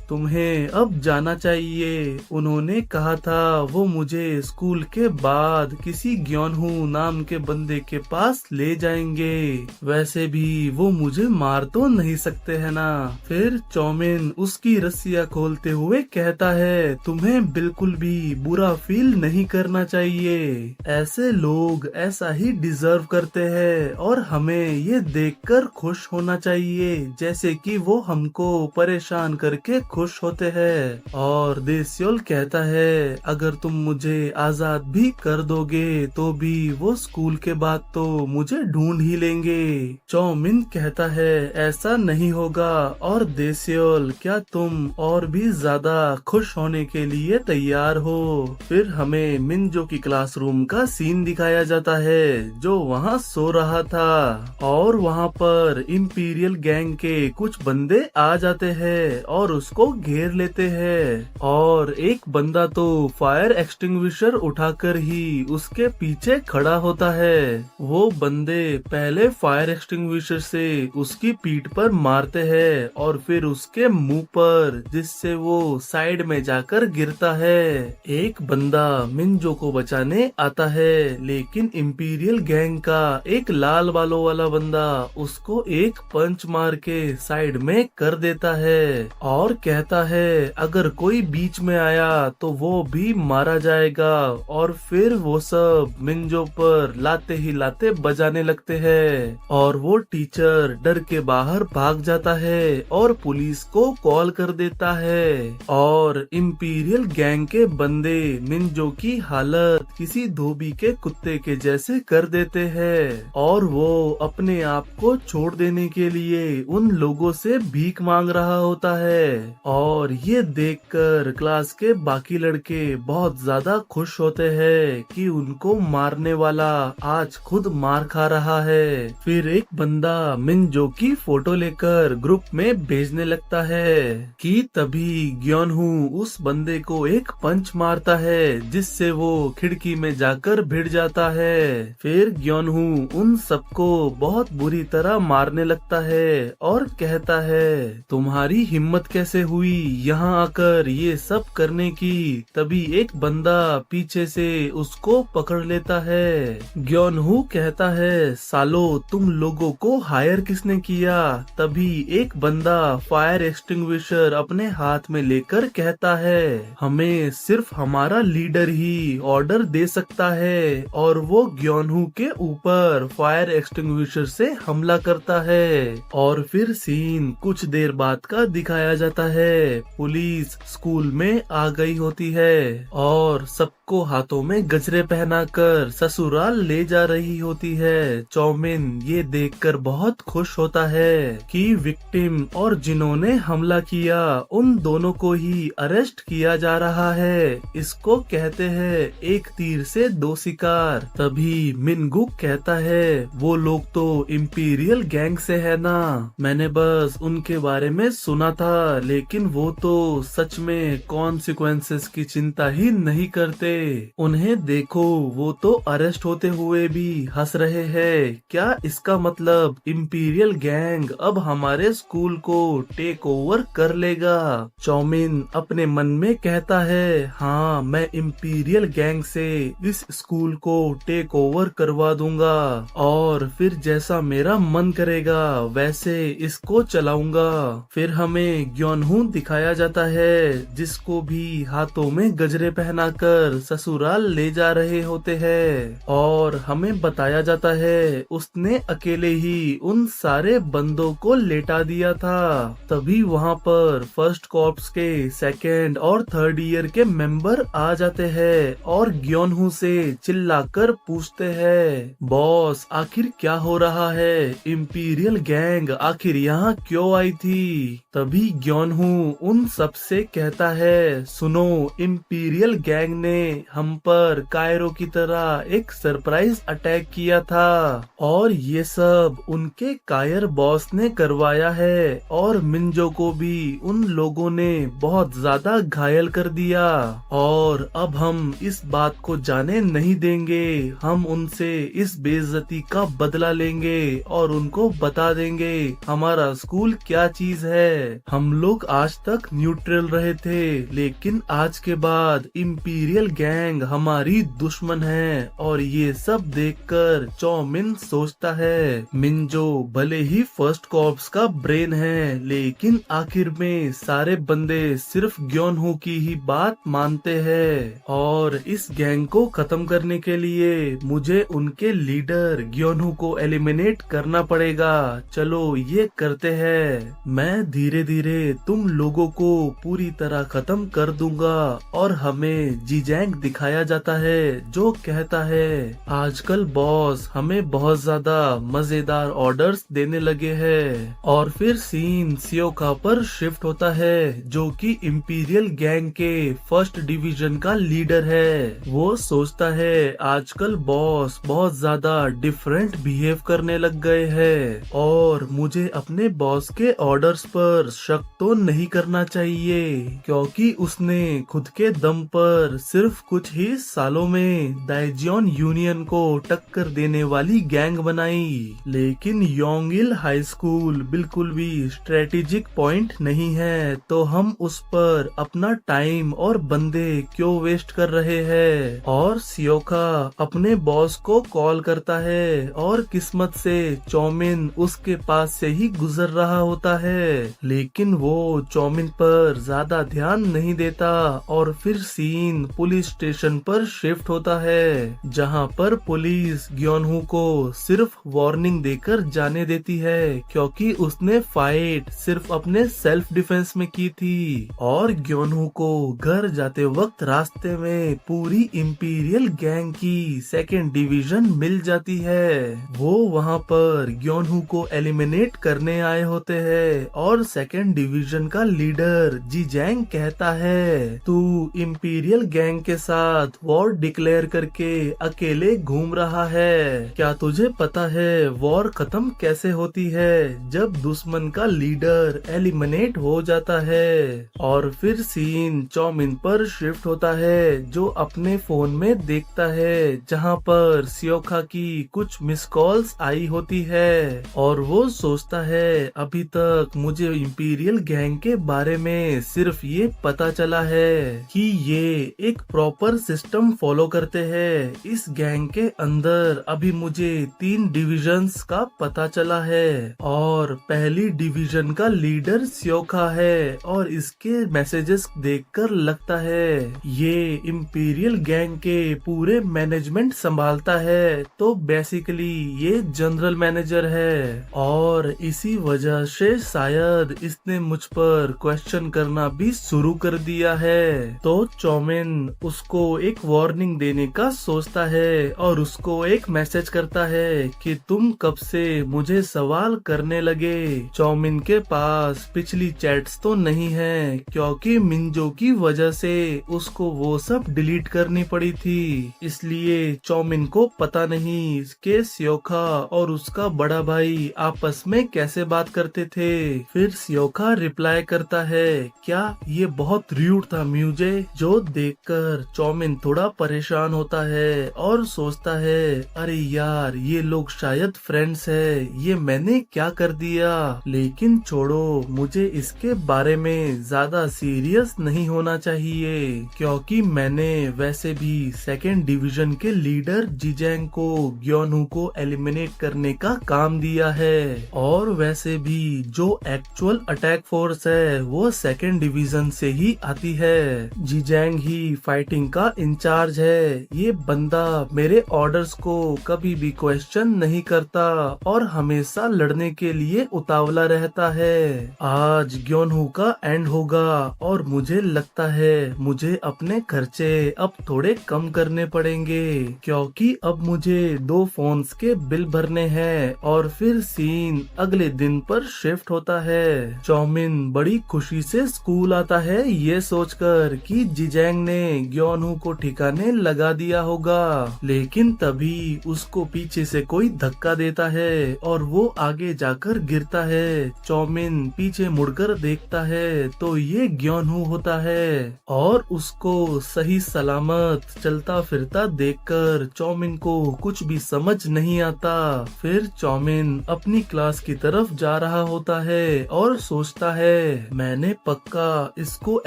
तुम्हें अब जाना चाहिए। उन्होंने कहा था वो मुझे स्कूल के बाद किसी ग्योनहू नाम के बंदे के पास ले जाएंगे, वैसे भी वो मुझे मार तो नहीं सकते है ना। फिर चौमिन उसकी रस्सियाँ खोलते हुए कहता है तुम्हें बिल्कुल भी बुरा फील नहीं करना चाहिए, ऐसे लोग ऐसा ही डिजर्व करते हैं और हमें ये देखकर खुश होना चाहिए जैसे कि वो हमको परेशान करके खुश होते हैं। और देसियोल कहता है अगर तुम मुझे आजाद भी कर दोगे तो भी वो स्कूल के बाद तो मुझे ढूंढ ही लेंगे। चौमिन कहता है ऐसा नहीं होगा। और देसियोल क्या तुम और भी ज्यादा खुश होने के लिए तैयार हो? फिर हमें मिंजो की क्लासरूम का सीन दिखाया जाता है जो वहाँ सो रहा था और वहाँ पर इंपीरियल गैंग के कुछ बंदे आ जाते हैं और उसको घेर लेते हैं। और एक बंदा तो फायर एक्सटिंग्विशर उठाकर ही उसके पीछे खड़ा होता है। वो बंदे पहले फायर एक्सटिंग्विशर से उसकी पीठ पर मारते हैं और फिर उसके मुंह पर, जिससे वो साइड में जाकर गिरता है। एक बंदा मिंजो को बचाने आता है लेकिन इंपीरियल गैंग का एक लाल बालों वाला बंदा उसको एक पंच मार के साइड में कर देता है और कहता है अगर कोई बीच में आया तो वो भी मारा जाएगा। और फिर वो सब मिंजो पर लाते ही लाते बजाने लगते हैं और वो टीचर डर के बाहर भाग जाता है और पुलिस को कॉल कर देता है। और इंपीरियल गैंग के बंदे मिंजो की हालत किसी धोबी के कुत्ते के जैसे कर देते हैं और वो अपने आप को छोड़ देने के लिए उन लोगों से भीख मांग रहा होता है। और ये देखकर क्लास के बाकी लड़के बहुत ज्यादा खुश होते हैं कि उनको मारने वाला आज खुद मार खा रहा है। फिर एक बंदा मिंजो की फोटो लेकर ग्रुप में भेजने लगता है कि तभी ग्योनहू उस बंदे को एक पंच मारता है जिससे वो खिड़की में जाकर भिड़ जाता है। फिर ग्योनहू उन सबको बहुत बुरी तरह मारने लगता है और कहता है तुम्हारी हिम्मत कैसे हुई यहाँ आकर ये सब करने की। तभी एक बंदा पीछे से उसको पकड़ लेता है। ग्योनहू कहता है सालो तुम लोगों को हायर किसने किया? तभी एक बंदा फायर एक्सटिंग्विशर अपने हाथ में लेकर कहता है हमें सिर्फ हमारा लीडर ही ऑर्डर दे सकता है। और वो ग्योनहू के ऊपर फायर एक्सटिंग्विशर से हमला करता है। और फिर सीन कुछ देर बाद का दिखाया जाता है। पुलिस स्कूल में आ गई होती है और सबको हाथों में गजरे पहनाकर ससुराल ले जा रही होती है। चौमिन ये देखकर बहुत खुश होता है कि विक्टिम और जिन्होंने हमला किया उन दोनों को ही अरेस्ट किया जा रहा है। इसको कहते हैं एक तीर से दो शिकार। तभी मिनगुक कहता है वो लोग तो इंपीरियल गैंग से है ना, मैंने बस उनके बारे में सुना था लेकिन वो तो सच में कॉन्सिक्वेंसेस की चिंता ही नहीं करते। उन्हें देखो, वो तो अरेस्ट होते हुए भी हंस रहे हैं। क्या इसका मतलब इंपीरियल गैंग अब हमारे स्कूल को टेक ओवर कर लेगा? चौमिन अपने मन में कहता है, हाँ, मैं इंपीरियल गैंग से इस स्कूल को टेक ओवर करवा दूंगा और फिर जैसा मेरा मन करेगा वैसे इसको चलाऊंगा। फिर हमें ग्योनहू दिखाया जाता है, जिसको भी हाथों में गजरे पहनाकर ससुराल ले जा रहे होते हैं और हमें बताया जाता है उसने अकेले ही उन सारे बंदों को लेटा दिया था। तभी वहाँ पर फर्स्ट कॉर्प्स के सेकेंड और थर्ड ईयर के मेंबर आ जाते हैं और ग्योनहू से चिल्लाकर पूछते हैं, बॉस आखिर क्या हो रहा है? इंपीरियल गैंग आखिर यहाँ क्यों आई थी? तभी ग्योनहू उन सब से कहता है, सुनो, इंपीरियल गैंग ने हम पर कायरो की तरह एक सरप्राइज अटैक किया था और ये सब उनके कायर बॉस ने करवाया है और मिंजो को भी उन लोगों ने बहुत ज्यादा घायल कर दिया और अब हम इस बात को जाने नहीं देंगे। हम उनसे इस बेइज्जती का बदला लेंगे और उनको बता देंगे हमारा स्कूल क्या चीज है। हम लोग आज तक न्यूट्रल रहे थे, लेकिन आज के बाद इंपीरियल गैंग हमारी दुश्मन है। और ये सब देखकर चौमिन सोचता है, मिंजो भले ही फर्स्ट कॉर्प्स का ब्रेन है, लेकिन आखिर में सारे बंदे सिर्फ ग्योनहू की ही बात मानते हैं और इस गैंग को खत्म करने के लिए मुझे उनके लीडर ग्योनहू को एलिमिनेट करना पड़ेगा। चलो ये करते हैं। मैं धीरे धीरे तुम लोगों को पूरी तरह खत्म कर दूंगा। और हमें जीजैंग दिखाया जाता है जो कहता है, आजकल बॉस हमें बहुत ज्यादा मजेदार ऑर्डर्स देने लगे हैं। और फिर सीन सियोका पर शिफ्ट होता है, जो कि इंपीरियल गैंग के फर्स्ट डिवीजन का लीडर है। वो सोचता है आजकल बॉस बहुत ज्यादा डिफरेंट बिहेव करने लग गए हैं और मुझे अपने बॉस के ऑर्डर्स पर शक तो नहीं करना चाहिए, क्योंकि उसने खुद के दम पर सिर्फ कुछ ही सालों में दाइजियोन यूनियन को टक्कर देने वाली गैंग बनाई। लेकिन योंगिल हाई स्कूल बिल्कुल भी स्ट्रेटेजिक पॉइंट नहीं है, तो हम उस पर अपना टाइम और बंदे क्यों वेस्ट कर रहे हैं। और सियोका अपने बॉस को कॉल करता है और किस्मत से चौमिन उसके पास से ही गुजर रहा होता है, लेकिन वो चौमिन पर ज्यादा ध्यान नहीं देता। और फिर सीन पुलिस स्टेशन पर शिफ्ट होता है, जहां पर पुलिस ग्योनहू को सिर्फ वार्निंग देकर जाने देती है, क्योंकि उसने फाइट सिर्फ अपने सेल्फ डिफेंस में की थी। और ग्योनहू को घर जाते वक्त रास्ते में पूरी इंपीरियल गैंग की सेकेंड डिवीजन मिल जाती है। वो वहां पर ग्योनहू को एलिमिनेट करने आए होते हैं और सेकेंड डिवीजन का लीडर जीजैंग कहता है, तू इंपीरियल गैंग के साथ वॉर डिक्लेयर करके अकेले घूम रहा है। क्या तुझे पता है वॉर खत्म कैसे होती है? जब दुश्मन का लीडर एलिमिनेट हो जाता है। और फिर सीन चौमिन पर शिफ्ट होता है, जो अपने फोन में देखता है, जहां पर सियोका की कुछ मिस कॉल्स आई होती है और वो सोचता है अभी तक मुझे इंपीरियल गैंग के बारे में सिर्फ ये पता चला है कि ये एक प्रॉपर सिस्टम फॉलो करते हैं। इस गैंग के अंदर अभी मुझे 3 डिविजन्स का पता चला है और पहली डिवीजन का लीडर सियोका है और इसके मैसेजेस देखकर लगता है ये इंपीरियल गैंग के पूरे मैनेजमेंट संभालता है, तो बेसिकली ये जनरल मैनेजर है। और इसी वजह से शायद इसने मुझ पर क्वेश्चन करना भी शुरू कर दिया है। तो चौमिन उसको एक वार्निंग देने का सोचता है और उसको एक मैसेज करता है कि तुम कब से मुझे सवाल करने लगे। चौमिन के पास पिछली चैट्स तो नहीं है, क्योंकि मिंजो की वजह से उसको वो सब डिलीट करनी पड़ी थी, इसलिए चौमिन को पता नहीं कि सियोका और उसका बड़ा भाई आपस में कैसे बात करते थे। फिर सियोका रिप्लाई करता है, क्या ये बहुत रूड था म्यूजे, जो देखकर चौमिन थोड़ा परेशान होता है और सोचता है, अरे यार ये लोग शायद फ्रेंड्स है, ये मैंने क्या कर दिया। लेकिन छोड़ो, मुझे इसके बारे में ज्यादा सीरियस नहीं होना चाहिए, क्योंकि मैंने वैसे भी सेकेंड डिवीजन के लीडर जिजैंग को ग्योनहू को एलिमिनेट करने का काम दिया है। और वैसे भी जो एक्चुअल अटैक फोर्स है वो सेकेंड डिवीजन से ही आती है। जिजैंग ही फाइटिंग का इंचार्ज है। ये बंदा मेरे ऑर्डर्स को कभी भी क्वेश्चन नहीं करता और हमेशा लड़ने के लिए उतावला रहता है। आज ग्योनहू का एंड होगा और मुझे लगता है मुझे अपने खर्चे अब थोड़े कम करने पड़ेंगे, क्योंकि अब मुझे 2 फोन्स के बिल भरने हैं और फिर सीन अगले दिन पर शिफ्ट होता है। चौमिन बड़ी खुशी से स्कूल आता है ये सोचकर कि जिजैंग ने ग्योनहू को ठिकाने लगा दिया होगा, लेकिन तभी उसको पीछे से कोई धक्का देता है और वो आगे जाकर गिरता है। चौमिन पीछे मुड़कर देखता है तो ये ग्योनहू होता है और उसको सही सलामत चलता फिरता देखकर चौमिन को कुछ भी समझ नहीं आता। फिर चौमिन अपनी क्लास की तरफ जा रहा होता है और सोचता है, मैंने पक्का इसको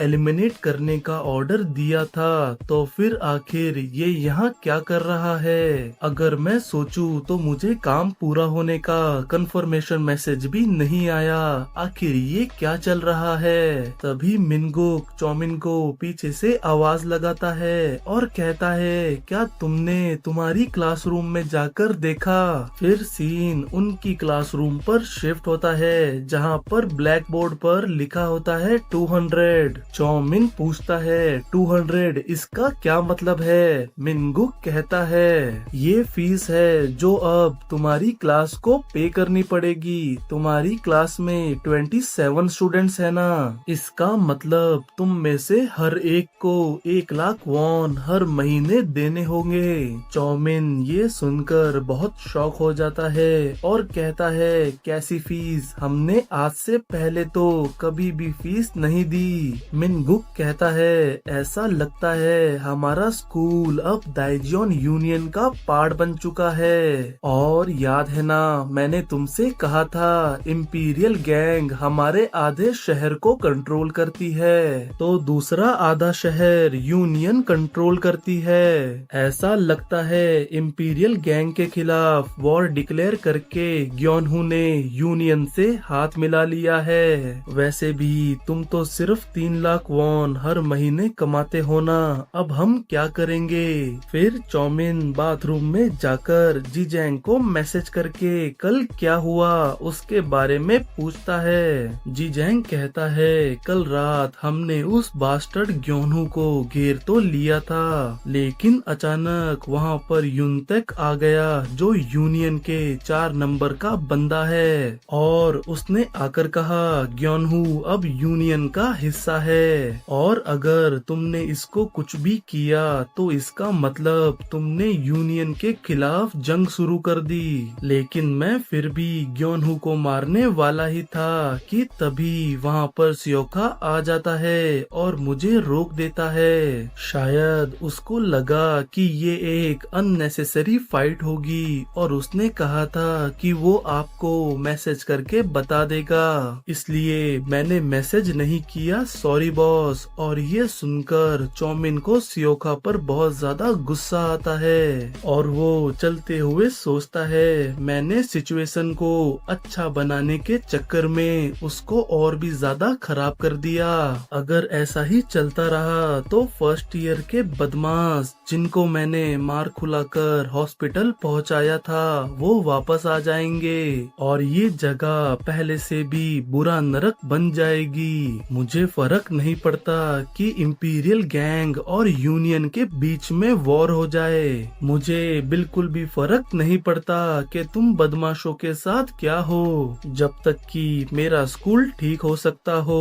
एलिमिनेट करने का ऑर्डर दिया था, तो फिर आखिर ये यहाँ क्या कर रहा है। अगर मैं सोचूं तो मुझे काम पूरा होने का कंफर्मेशन मैसेज भी नहीं आया, आखिर ये क्या चल रहा है। तभी मिनगुक चौमिन को पीछे से आवाज लगाता है और कहता है, क्या तुमने तुम्हारी क्लासरूम में जाकर देखा। फिर सीन उनकी क्लासरूम पर शिफ्ट होता है जहाँ पर ब्लैक बोर्ड पर लिखा होता है 200। चौमिन पूछता है 200 इसका क्या मतलब है। मिनगुक कहता है, ये फीस है जो अब तुम्हारी क्लास को पे करनी पड़ेगी। तुम्हारी क्लास में 27 स्टूडेंट्स है ना, इसका मतलब तुम में से हर एक को 1 लाख वॉन हर महीने देने होंगे। चौमिन ये सुनकर बहुत शॉक हो जाता है और कहता है, कैसी फीस, हमने आज से पहले तो कभी भी फीस नहीं दी। मिनगुक कहता है, ऐसा लगता है हमारा स्कूल अब दाइजियोन यूनियन का पार्ट बन चुका है। और याद है ना, मैंने तुमसे कहा था इंपीरियल गैंग हमारे आधे शहर को कंट्रोल करती है, तो दूसरा आधा शहर यूनियन कंट्रोल करती है। ऐसा लगता है इंपीरियल गैंग के खिलाफ वॉर डिक्लेयर करके ग्योनहू ने यूनियन से हाथ मिला लिया है। वैसे भी तुम तो सिर्फ 3 लाख वॉन हर महीने कमाते हो ना, अब हम क्या करेंगे। फिर चौमिन बाथरूम में जाकर जिजैंग को मैसेज करके कल क्या हुआ उसके बारे में पूछता है। जिजैंग कहता है, कल रात हमने उस बास्टर्ड ग्योनहू को घेर तो लिया था, लेकिन अचानक वहाँ पर युनतेक आ गया जो यूनियन के 4 नंबर का बंदा है और उसने आकर कहा, ग्योनहू अब यूनियन का हिस्सा है और अगर तुमने इसको कुछ भी किया तो इसका मतलब तुमने यूनियन के खिलाफ जंग शुरू कर दी। लेकिन मैं फिर भी ग्योनहू को मारने वाला ही था कि तभी वहाँ पर सियोका आ जाता है और मुझे रोक देता है। शायद उसको लगा कि ये एक अननेसेसरी फाइट होगी और उसने कहा था कि वो आपको मैसेज करके बता देगा, इसलिए मैंने मैसेज नहीं किया, सॉरी बॉस। और ये सुनकर चौमिन को सियोका पर बहुत ज्यादा गुस्सा आता है और वो चलते हुए सोचता है, मैंने सिचुएशन को अच्छा बनाने के चक्कर में उसको और भी ज्यादा खराब कर दिया। अगर ऐसा ही चलता रहा तो फर्स्ट ईयर के बदमाश जिनको मैंने मार खुलाकर हॉस्पिटल पहुंचाया था वो वापस आ जाएंगे और ये जगह पहले से भी बुरा नरक बन जाएगी। मुझे फर्क नहीं पड़ता कि इंपीरियल गैंग और यूनियन के बीच में वॉर हो जाए, मुझे बिल्कुल भी फर्क नहीं पड़ता कि तुम बदमाशों के साथ क्या हो, जब तक कि मेरा स्कूल ठीक हो सकता हो।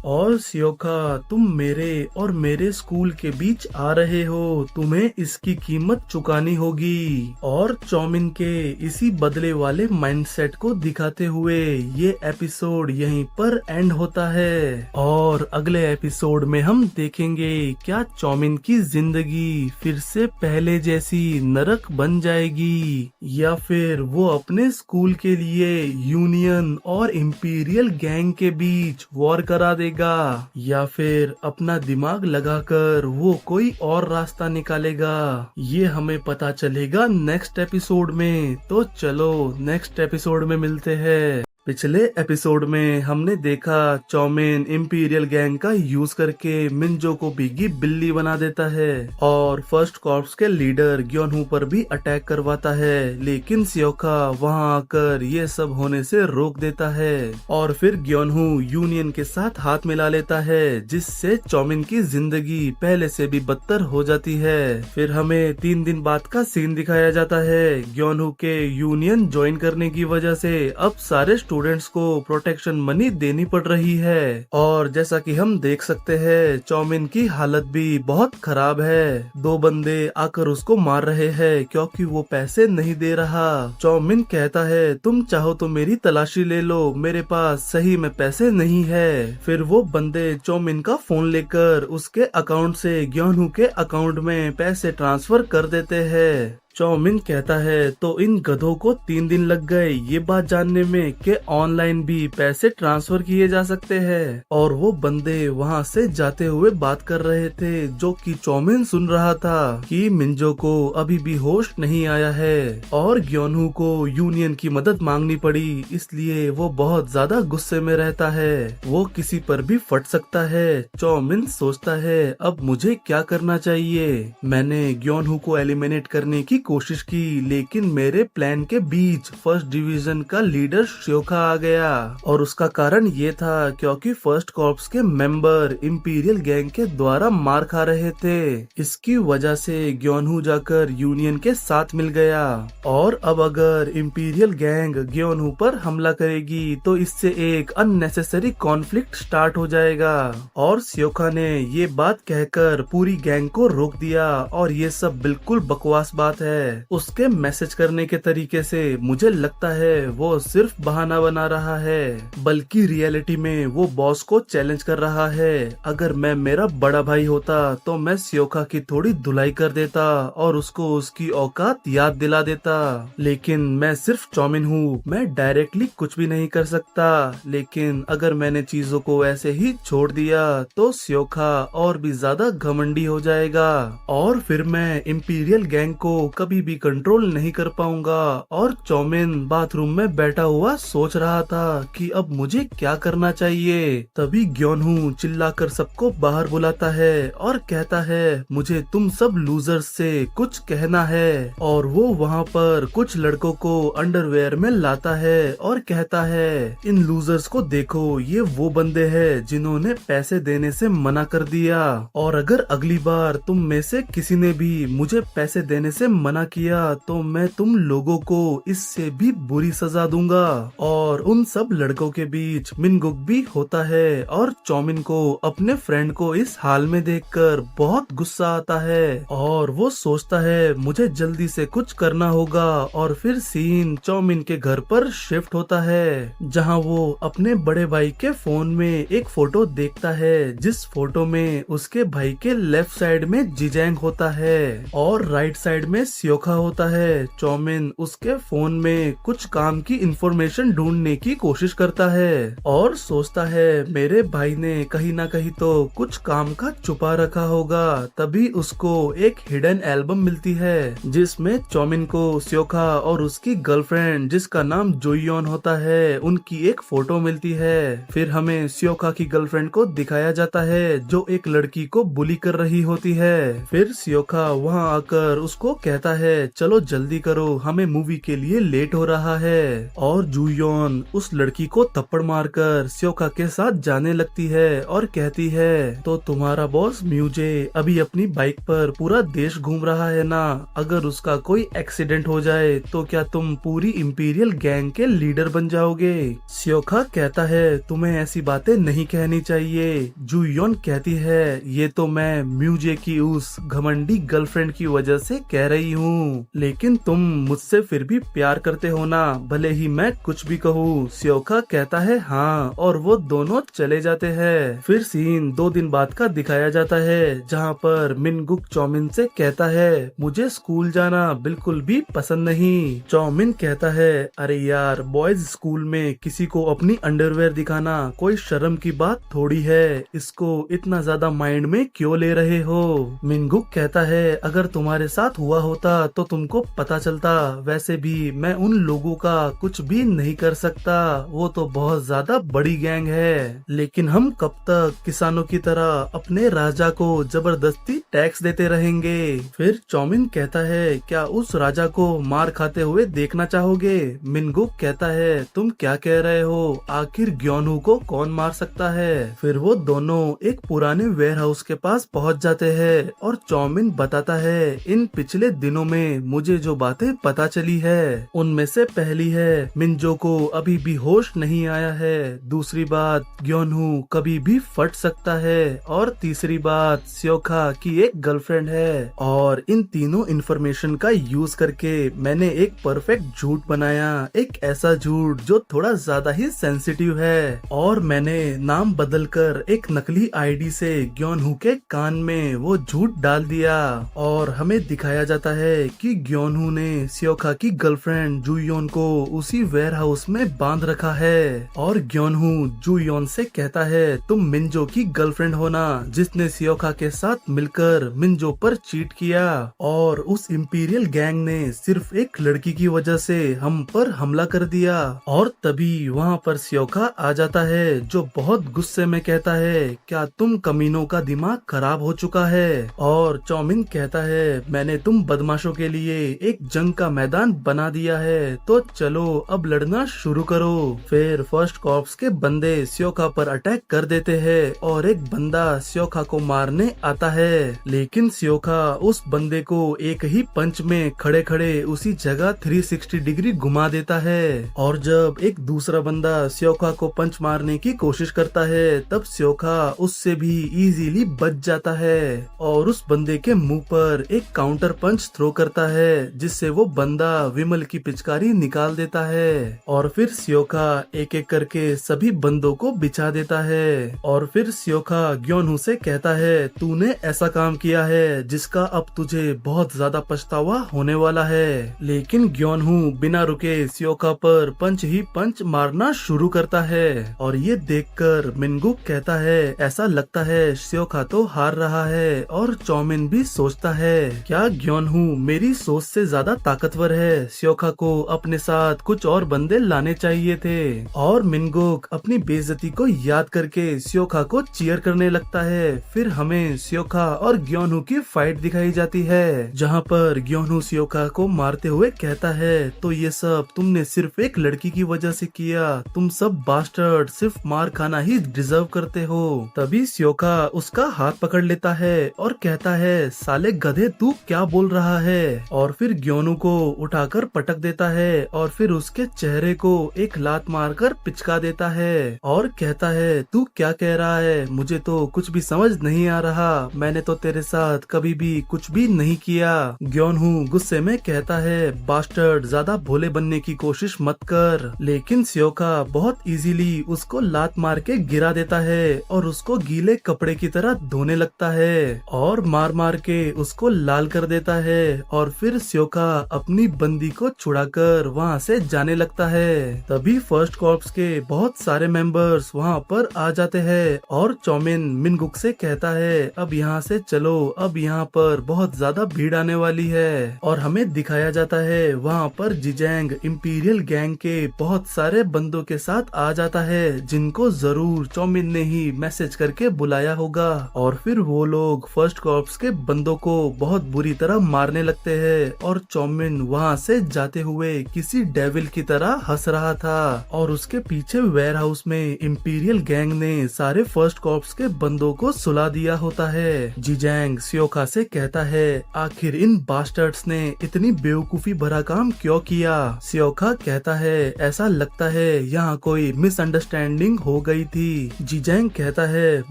और सियोका, तुम मेरे और मेरे स्कूल के बीच आ रहे हो, तुम्हें इसकी कीमत चुकानी होगी। और चौमिन के इसी बदले वाले माइंडसेट को दिखाते हुए ये एपिसोड यहीं पर एंड होता है और अगले एपिसोड में हम देखेंगे क्या चौमिन की जिंदगी फिर से पहले जैसी नरक बन जाएगी, या फिर वो अपने स्कूल के लिए यूनियन और इंपीरियल गैंग के बीच वॉर करा देगा, या फिर अपना दिमाग लगाकर वो कोई और रास्ता निकालेगा। ये हमें पता चलेगा नेक्स्ट एपिसोड में। तो चलो नेक्स्ट एपिसोड में मिलते हैं। पिछले एपिसोड में हमने देखा चौमिन इंपीरियल गैंग का यूज करके मिंजो को भीगी बिल्ली बना देता है और फर्स्ट कॉर्प्स के लीडर ग्योनहू पर भी अटैक करवाता है, लेकिन स्योका वहां आकर ये सब होने से रोक देता है और फिर ग्योनहू यूनियन के साथ हाथ मिला लेता है, जिससे चौमिन की जिंदगी पहले से भी बदतर हो जाती है। फिर हमें 3 दिन बाद का सीन दिखाया जाता है। ग्योनहू के यूनियन ज्वाइन करने की वजह से अब सारे स्टूडेंट्स को प्रोटेक्शन मनी देनी पड़ रही है और जैसा कि हम देख सकते हैं चौमिन की हालत भी बहुत खराब है। 2 बंदे आकर उसको मार रहे हैं क्योंकि वो पैसे नहीं दे रहा। चौमिन कहता है तुम चाहो तो मेरी तलाशी ले लो, मेरे पास सही में पैसे नहीं है। फिर वो बंदे चौमिन का फोन लेकर उसके अकाउंट से ग्योनहू के अकाउंट में पैसे ट्रांसफर कर देते हैं। चौमिन कहता है तो इन गधों को 3 दिन लग गए ये बात जानने में कि ऑनलाइन भी पैसे ट्रांसफर किए जा सकते हैं, और वो बंदे वहां से जाते हुए बात कर रहे थे जो कि चौमिन सुन रहा था कि मिंजो को अभी भी होश नहीं आया है और ग्योनहू को यूनियन की मदद मांगनी पड़ी, इसलिए वो बहुत ज्यादा गुस्से में रहता है। वो किसी पर भी फट सकता है। चौमिन सोचता है अब मुझे क्या करना चाहिए। मैंने ग्योनहू को एलिमिनेट करने की कोशिश की, लेकिन मेरे प्लान के बीच फर्स्ट डिवीजन का लीडर श्योका आ गया और उसका कारण ये था क्योंकि फर्स्ट कॉर्प्स के मेंबर इंपीरियल गैंग के द्वारा मार खा रहे थे। इसकी वजह से ग्योनहू जाकर यूनियन के साथ मिल गया और अब अगर इंपीरियल गैंग ग्योनहू पर हमला करेगी तो इससे एक अननेसेसरी कॉन्फ्लिक्ट स्टार्ट हो जाएगा और श्योका ने ये बात कहकर पूरी गैंग को रोक दिया और ये सब बिल्कुल बकवास बात है। उसके मैसेज करने के तरीके से मुझे लगता है वो सिर्फ बहाना बना रहा है, बल्कि रियलिटी में वो बॉस को चैलेंज कर रहा है। अगर मैं मेरा बड़ा भाई होता तो मैं श्योका की थोड़ी धुलाई कर देता और उसको उसकी औकात याद दिला देता, लेकिन मैं सिर्फ चौमिन हूँ, मैं डायरेक्टली कुछ भी नहीं कर सकता। लेकिन अगर मैंने चीजों को ऐसे ही छोड़ दिया तो श्योका और भी ज्यादा घमंडी हो जाएगा और फिर मैं इंपीरियल गैंग को कभी भी कंट्रोल नहीं कर पाऊंगा। और चौमिन बाथरूम में बैठा हुआ सोच रहा था कि अब मुझे क्या करना चाहिए। तभी ग्योनहू चिल्लाकर सबको बाहर बुलाता है और कहता है मुझे तुम सब लूजर्स से कुछ कहना है, और वो वहाँ पर कुछ लड़कों को अंडरवेयर में लाता है और कहता है इन लूजर्स को देखो, ये वो बंदे हैं जिन्होंने पैसे देने से मना कर दिया, और अगर अगली बार तुम में से किसी ने भी मुझे पैसे देने से मना किया तो मैं तुम लोगों को इससे भी बुरी सजा दूंगा। और उन सब लड़कों के बीच मिनगुक भी होता है और चौमिन को अपने फ्रेंड को इस हाल में देखकर बहुत गुस्सा आता है और वो सोचता है मुझे जल्दी से कुछ करना होगा। और फिर सीन चौमिन के घर पर शिफ्ट होता है जहां वो अपने बड़े भाई के फोन में एक फोटो देखता है, जिस फोटो में उसके भाई के लेफ्ट साइड में जिजैंग होता है और राइट साइड में श्योका होता है। चौमिन उसके फोन में कुछ काम की इंफॉर्मेशन ढूंढने की कोशिश करता है और सोचता है मेरे भाई ने कहीं ना कहीं तो कुछ काम का छुपा रखा होगा। तभी उसको एक हिडन एल्बम मिलती है जिसमें चौमिन को श्योका और उसकी गर्लफ्रेंड जिसका नाम जोयोन होता है उनकी एक फोटो मिलती है। फिर हमें श्योका की गर्लफ्रेंड को दिखाया जाता है जो एक लड़की को बुली कर रही होती है। फिर श्योका वहां आकर उसको कहता है चलो जल्दी करो, हमें मूवी के लिए लेट हो रहा है। और जूयोन उस लड़की को थप्पड़ मारकर श्योका के साथ जाने लगती है और कहती है तो तुम्हारा बॉस म्यूजे अभी अपनी बाइक पर पूरा देश घूम रहा है ना, अगर उसका कोई एक्सीडेंट हो जाए तो क्या तुम पूरी इंपीरियल गैंग के लीडर बन जाओगे। श्योका कहता है तुम्हें ऐसी बातें नहीं कहनी चाहिए। जूयोन कहती है ये तो मैं म्यूजे की उस घमंडी गर्लफ्रेंड की वजह से कह रही हूँ, लेकिन तुम मुझसे फिर भी प्यार करते हो ना, भले ही मैं कुछ भी कहूँ। स्योका कहता है हाँ, और वो दोनों चले जाते हैं। फिर सीन 2 दिन बाद का दिखाया जाता है, जहाँ पर मिनगुक चौमिन से कहता है मुझे स्कूल जाना बिल्कुल भी पसंद नहीं। चौमिन कहता है अरे यार, बॉयज स्कूल में किसी को अपनी अंडरवेयर दिखाना कोई शर्म की बात थोड़ी है, इसको इतना ज्यादा माइंड में क्यों ले रहे हो। मिनगुक कहता है अगर तुम्हारे साथ हुआ होता तो तुमको पता चलता, वैसे भी मैं उन लोगों का कुछ भी नहीं कर सकता, वो तो बहुत ज्यादा बड़ी गैंग है। लेकिन हम कब तक किसानों की तरह अपने राजा को जबरदस्ती टैक्स देते रहेंगे। फिर चौमिन कहता है क्या उस राजा को मार खाते हुए देखना चाहोगे। मिनगुक कहता है तुम क्या कह रहे हो, आखिर ग्योनू को कौन मार सकता है। फिर वो दोनों एक पुराने वेयर हाउस के पास पहुंच जाते हैं और चौमिन बताता है इन पिछले दिनों में मुझे जो बातें पता चली है, उनमें से पहली है मिंजो को अभी भी होश नहीं आया है, दूसरी बात ग्योनू कभी भी फट सकता है, और तीसरी बात स्योका की एक गर्लफ्रेंड है। और इन तीनों इन्फॉर्मेशन का यूज करके मैंने एक परफेक्ट झूठ बनाया, एक ऐसा झूठ जो थोड़ा ज्यादा ही सेंसिटिव है, और मैंने नाम बदलकर एक नकली आईडी से ग्योनहू के कान में वो झूठ डाल दिया। और हमें दिखाया जाता है कि ग्योनहू ने स्योका की गर्लफ्रेंड जुयोन को उसी वेयर हाउस में बांध रखा है, और ग्योनहू जुयोन से कहता है तुम मिंजो की गर्लफ्रेंड हो ना, जिसने स्योका के साथ मिलकर मिंजो पर चीट किया, और उस इंपीरियल गैंग ने सिर्फ एक लड़की की वजह से हम पर हमला कर दिया। और तभी वहाँ पर स्योका आ जाता है, जो बहुत गुस्से में कहता है क्या तुम कमीनों का दिमाग खराब हो चुका है। और चौमिन कहता है मैंने तुम बदमाशों के लिए एक जंग का मैदान बना दिया है, तो चलो अब लड़ना शुरू करो। फिर फर्स्ट कॉर्प्स के बंदे स्योका पर अटैक कर देते हैं, और एक बंदा स्योका को मारने आता है, लेकिन स्योका उस बंदे को एक ही पंच में खड़े खड़े उसी जगह 360 डिग्री घुमा देता है। और जब एक दूसरा बंदा स्योका को पंच मारने की कोशिश करता है, तब स्योका उससे भी इजीली बच जाता है, और उस बंदे के मुंह पर एक काउंटर पंच थ्रो करता है, जिससे वो बंदा विमल की पिचकारी निकाल देता है। और फिर स्योका एक एक करके सभी बंदों को बिछा देता है। और फिर स्योका ग्योनहू से कहता है तूने ऐसा काम किया है जिसका अब तुझे बहुत ज्यादा पछतावा होने वाला है। लेकिन ग्योनहू बिना रुके स्योका पर पंच ही पंच मारना शुरू करता है, और ये देखकर मिनगुक कहता है ऐसा लगता है स्योका तो हार रहा है। और चौमिन भी सोचता है क्या ग्योनहू मेरी सोच से ज्यादा ताकतवर है, स्योका को अपने साथ कुछ और बंदे लाने चाहिए थे। और मिनगुक अपनी बेइज्जती को याद करके स्योका को चीयर करने लगता है। फिर हमें स्योका और ग्योनहू की फाइट दिखाई जाती है, जहाँ पर ग्योनहू स्योका को मारते हुए कहता है तो ये सब तुमने सिर्फ एक लड़की की वजह से किया, तुम सब बास्टर्ड सिर्फ मार खाना ही डिजर्व करते हो। तभी स्योका उसका हाथ पकड़ लेता है और कहता है साले गधे तू क्या बोल रहा है। और फिर ग्योनहू को उठाकर पटक देता है, और फिर उसके चेहरे को एक लात मारकर पिचका देता है, और कहता है तू क्या कह रहा है, मुझे तो कुछ भी समझ नहीं आ रहा, मैंने तो तेरे साथ कभी भी कुछ भी नहीं किया। ग्योनहू गुस्से में कहता है बास्टर्ड ज्यादा भोले बनने की कोशिश मत कर। लेकिन स्योका बहुत इजीली उसको लात मार के गिरा देता है, और उसको गीले कपड़े की तरह धोने लगता है, और मार मार के उसको लाल कर देता है। और फिर स्योका अपनी बंदी को छुड़ाकर वहाँ से जाने लगता है। तभी फर्स्ट कॉर्प्स के बहुत सारे मेंबर्स वहाँ पर आ जाते हैं, और चौमिन मिनगुक से कहता है अब यहाँ से चलो, अब यहाँ पर बहुत ज्यादा भीड़ आने वाली है। और हमें दिखाया जाता है वहाँ पर जिजैंग इंपीरियल गैंग के बहुत सारे बंदों के साथ आ जाता है, जिनको जरूर चौमिन ने ही मैसेज करके बुलाया होगा। और फिर वो लोग फर्स्ट कॉर्प्स के बंदों को बहुत बुरी तरह मारने लगते हैं, और चौमिन वहाँ से जाते हुए किसी डेविल की तरह हंस रहा था। और उसके पीछे वेयर हाउस में इंपीरियल गैंग ने सारे फर्स्ट कॉर्प्स के बंदों को सुला दिया होता है। जिजैंग स्योका से कहता है आखिर इन बास्टर्ड्स ने इतनी बेवकूफी भरा काम क्यों किया। स्योका कहता है ऐसा लगता है यहाँ कोई मिसअंडरस्टैंडिंग हो गई थी। जिजैंग कहता है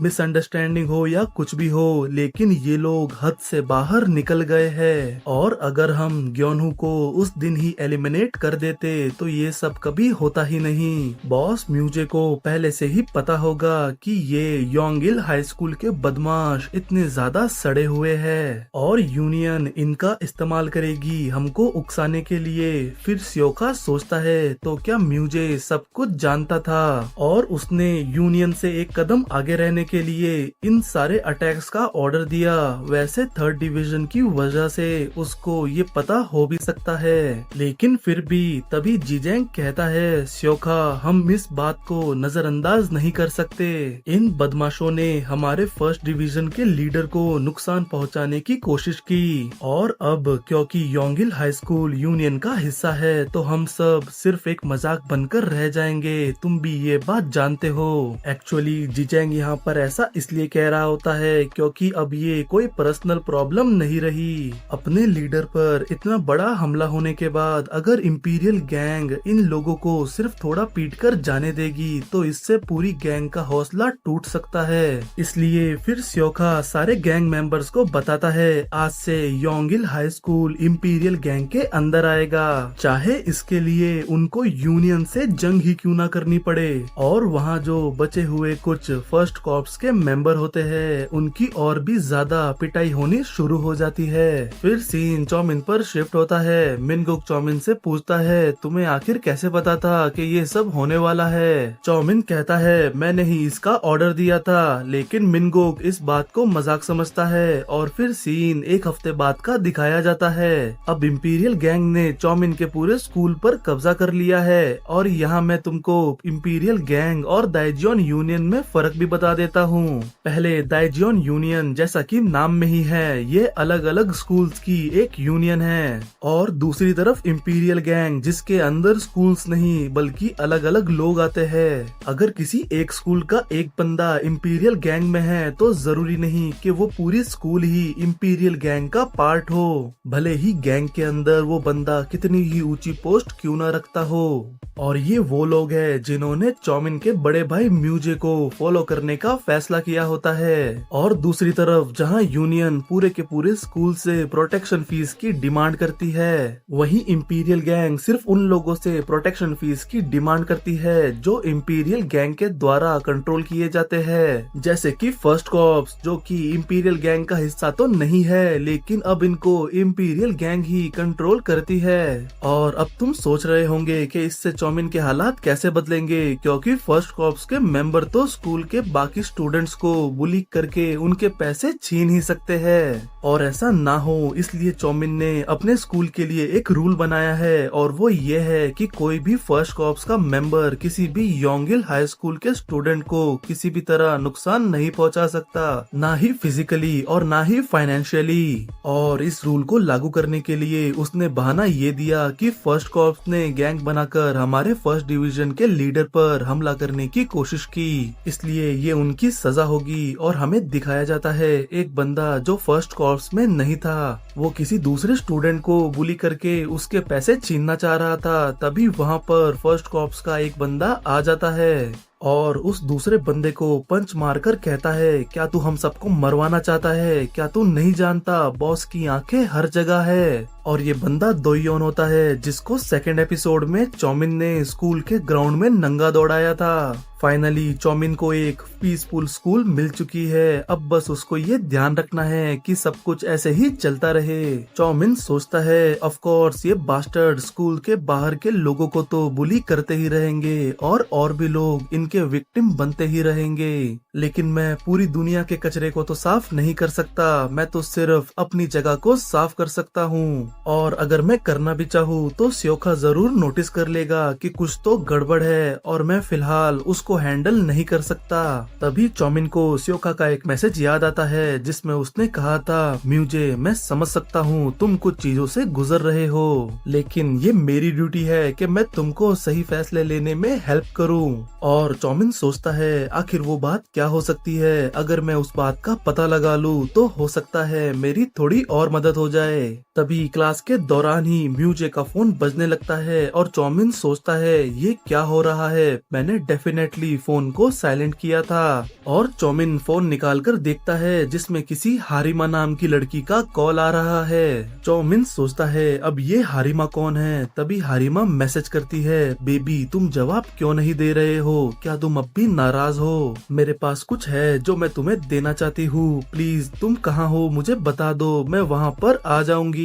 मिसअंडरस्टैंडिंग हो या कुछ भी हो, लेकिन ये लोग हद से बाहर निकल गए हैं। और अगर हम ग्योनहू को उस दिन ही एलिमिनेट कर देते तो ये सब कभी होता ही नहीं। बॉस म्यूजे को पहले से ही पता होगा कि ये योंगिल हाई स्कूल के बदमाश इतने ज्यादा सड़े हुए हैं और यूनियन इनका इस्तेमाल करेगी हमको उकसाने के लिए। फिर स्योका सोचता है तो क्या म्यूजे सब कुछ जानता था और उसने यूनियन से एक कदम आगे रहने के लिए इन सारे अटैक्स का ऑर्डर दिया। वैसे थर्ड डिवीजन की वजह से उसको ये पता हो भी सकता है, लेकिन फिर भी तभी जीजेंग कहता है स्योका हम इस बात को नजरअंदाज नहीं कर सकते। इन बदमाशों ने हमारे फर्स्ट डिवीजन के लीडर को नुकसान पहुंचाने की कोशिश की और अब क्योंकि योंगिल हाई स्कूल यूनियन का हिस्सा है तो हम सब सिर्फ एक मजाक बनकर रह जाएंगे। तुम भी ये बात जानते हो। एक्चुअली जीजेंग यहाँ पर ऐसा इसलिए कह रहा होता है क्योंकि अब ये कोई पर्सनल प्रॉब्लम नहीं रही। अपने लीडर पर इतना बड़ा हमला होने के बाद अगर इंपीरियल गैंग इन लोगों को सिर्फ थोड़ा पीट कर जाने देगी तो इससे पूरी गैंग का हौसला टूट सकता है। इसलिए फिर स्योका सारे गैंग मेंबर्स को बताता है आज से योंगिल हाई स्कूल इंपीरियल गैंग के अंदर आएगा, चाहे इसके लिए उनको यूनियन से जंग ही क्यों ना करनी पड़े। और वहाँ जो बचे हुए कुछ फर्स्ट कॉर्प्स के मेंबर होते हैं उनकी और भी ज्यादा पिटाई होनी शुरू हो जाती है। फिर सीन चौमिन पर शिफ्ट होता है। मिनगुक चौमिन से पूछता है तुम्हें आखिर कैसे पता था कि ये सब होने वाला है। चौमिन कहता है मैंने ही इसका ऑर्डर दिया था, लेकिन मिनगुक इस बात को मजाक समझता है और फिर सीन एक हफ्ते बाद का दिखाया जाता है। अब इंपीरियल गैंग ने चौमिन के पूरे स्कूल पर कब्जा कर लिया है और यहाँ मैं तुमको इंपीरियल गैंग और दाइजियोन यूनियन में फर्क भी बता देता हूँ। पहले दाइजियोन यूनियन जैसा कि नाम में ही है ये अलग अलग स्कूल्स की एक यूनियन है और दूसरी तरफ इंपीरियल गैंग जिसके अंदर स्कूल्स नहीं बल्कि अलग अलग लोग आते हैं। अगर किसी एक स्कूल का एक बंदा इंपीरियल गैंग में है तो जरूरी नहीं कि वो पूरी स्कूल ही इंपीरियल गैंग का पार्ट हो, भले ही गैंग के अंदर वो बंदा कितनी ही ऊंची पोस्ट क्यों ना रखता हो। और ये वो लोग हैं जिन्होंने चौमिन के बड़े भाई म्यूजे को फॉलो करने का फैसला किया होता है। और दूसरी तरफ जहां यूनियन पूरे के पूरे स्कूल से प्रोटेक्शन फीस की डिमांड करती है, वहीं इंपीरियल गैंग सिर्फ उन लोगों से प्रोटेक्शन फीस की डिमांड करती है जो इंपीरियल गैंग के द्वारा कंट्रोल किए जाते हैं, जैसे कि फर्स्ट कॉर्प्स जो कि इंपीरियल गैंग का हिस्सा तो नहीं है लेकिन अब इनको इंपीरियल गैंग ही कंट्रोल करती है। और अब तुम सोच रहे होंगे कि इससे चौमिन के हालात कैसे बदलेंगे, क्योंकि फर्स्ट कॉर्प्स के मेंबर तो स्कूल के बाकी स्टूडेंट्स को बुली करके उनके पैसे छीन ही सकते हैं। और ऐसा ना हो इसलिए चौमिन ने अपने स्कूल के लिए एक रूल बनाया है और वो ये है कि कोई भी फर्स्ट कॉर्प्स का मेंबर किसी भी योंगिल हाई स्कूल के स्टूडेंट को किसी भी तरह नुकसान नहीं पहुंचा सकता, ना ही फिजिकली और ना ही फाइनेंशियली। और इस रूल को लागू करने के लिए उसने बहाना ये दिया कि फर्स्ट कॉर्प्स ने गैंग बनाकर हमारे फर्स्ट डिवीजन के लीडर पर हमला करने की कोशिश की, इसलिए ये उनकी सजा होगी। और हमें दिखाया जाता है एक बंदा जो फर्स्ट कॉर्प्स में नहीं था वो किसी दूसरे स्टूडेंट को बुली करके उसके पैसे छीनना चाह रहा था, तभी वहाँ पर फर्स्ट कॉर्प्स का एक बंदा आ जाता है और उस दूसरे बंदे को पंच मारकर कहता है क्या तू हम सबको मरवाना चाहता है, क्या तू नहीं जानता बॉस की आंखें हर जगह है। और ये बंदा दोयोन होता है जिसको सेकंड एपिसोड में चौमिन ने स्कूल के ग्राउंड में नंगा दौड़ाया था। फाइनली चौमिन को एक पीसफुल स्कूल मिल चुकी है, अब बस उसको ये ध्यान रखना है कि सब कुछ ऐसे ही चलता रहे। चौमिन सोचता है ऑफ कोर्स ये बास्टर्ड स्कूल के बाहर के लोगों को तो बुली करते ही रहेंगे और भी लोग इनके विक्टिम बनते ही रहेंगे, लेकिन मैं पूरी दुनिया के कचरे को तो साफ नहीं कर सकता, मैं तो सिर्फ अपनी जगह को साफ कर सकता हूँ। और अगर मैं करना भी चाहूँ तो स्योका जरूर नोटिस कर लेगा कि कुछ तो गड़बड़ है और मैं फिलहाल उसको हैंडल नहीं कर सकता। तभी चौमिन को स्योका का एक मैसेज याद आता है जिसमें उसने कहा था म्यूजे मैं समझ सकता हूँ तुम कुछ चीजों से गुजर रहे हो, लेकिन ये मेरी ड्यूटी है कि मैं तुमको सही फैसले लेने में हेल्प करूँ। और चौमिन सोचता है आखिर वो बात क्या हो सकती है, अगर मैं उस बात का पता लगा लूं तो हो सकता है मेरी थोड़ी और मदद हो जाए। तभी क्लास के दौरान ही म्यूजे का फोन बजने लगता है और चौमिन सोचता है ये क्या हो रहा है, मैंने डेफिनेटली फोन को साइलेंट किया था। और चौमिन फोन निकालकर देखता है जिसमें किसी हारिमा नाम की लड़की का कॉल आ रहा है। चौमिन सोचता है अब ये हारिमा कौन है। तभी हारिमा मैसेज करती है, बेबी तुम जवाब क्यों नहीं दे रहे हो, क्या तुम अब भी नाराज हो? मेरे पास कुछ है जो मैं तुम्हें देना चाहती हूँ, प्लीज तुम कहाँ हो मुझे बता दो, मैं वहाँ पर आ जाऊंगी।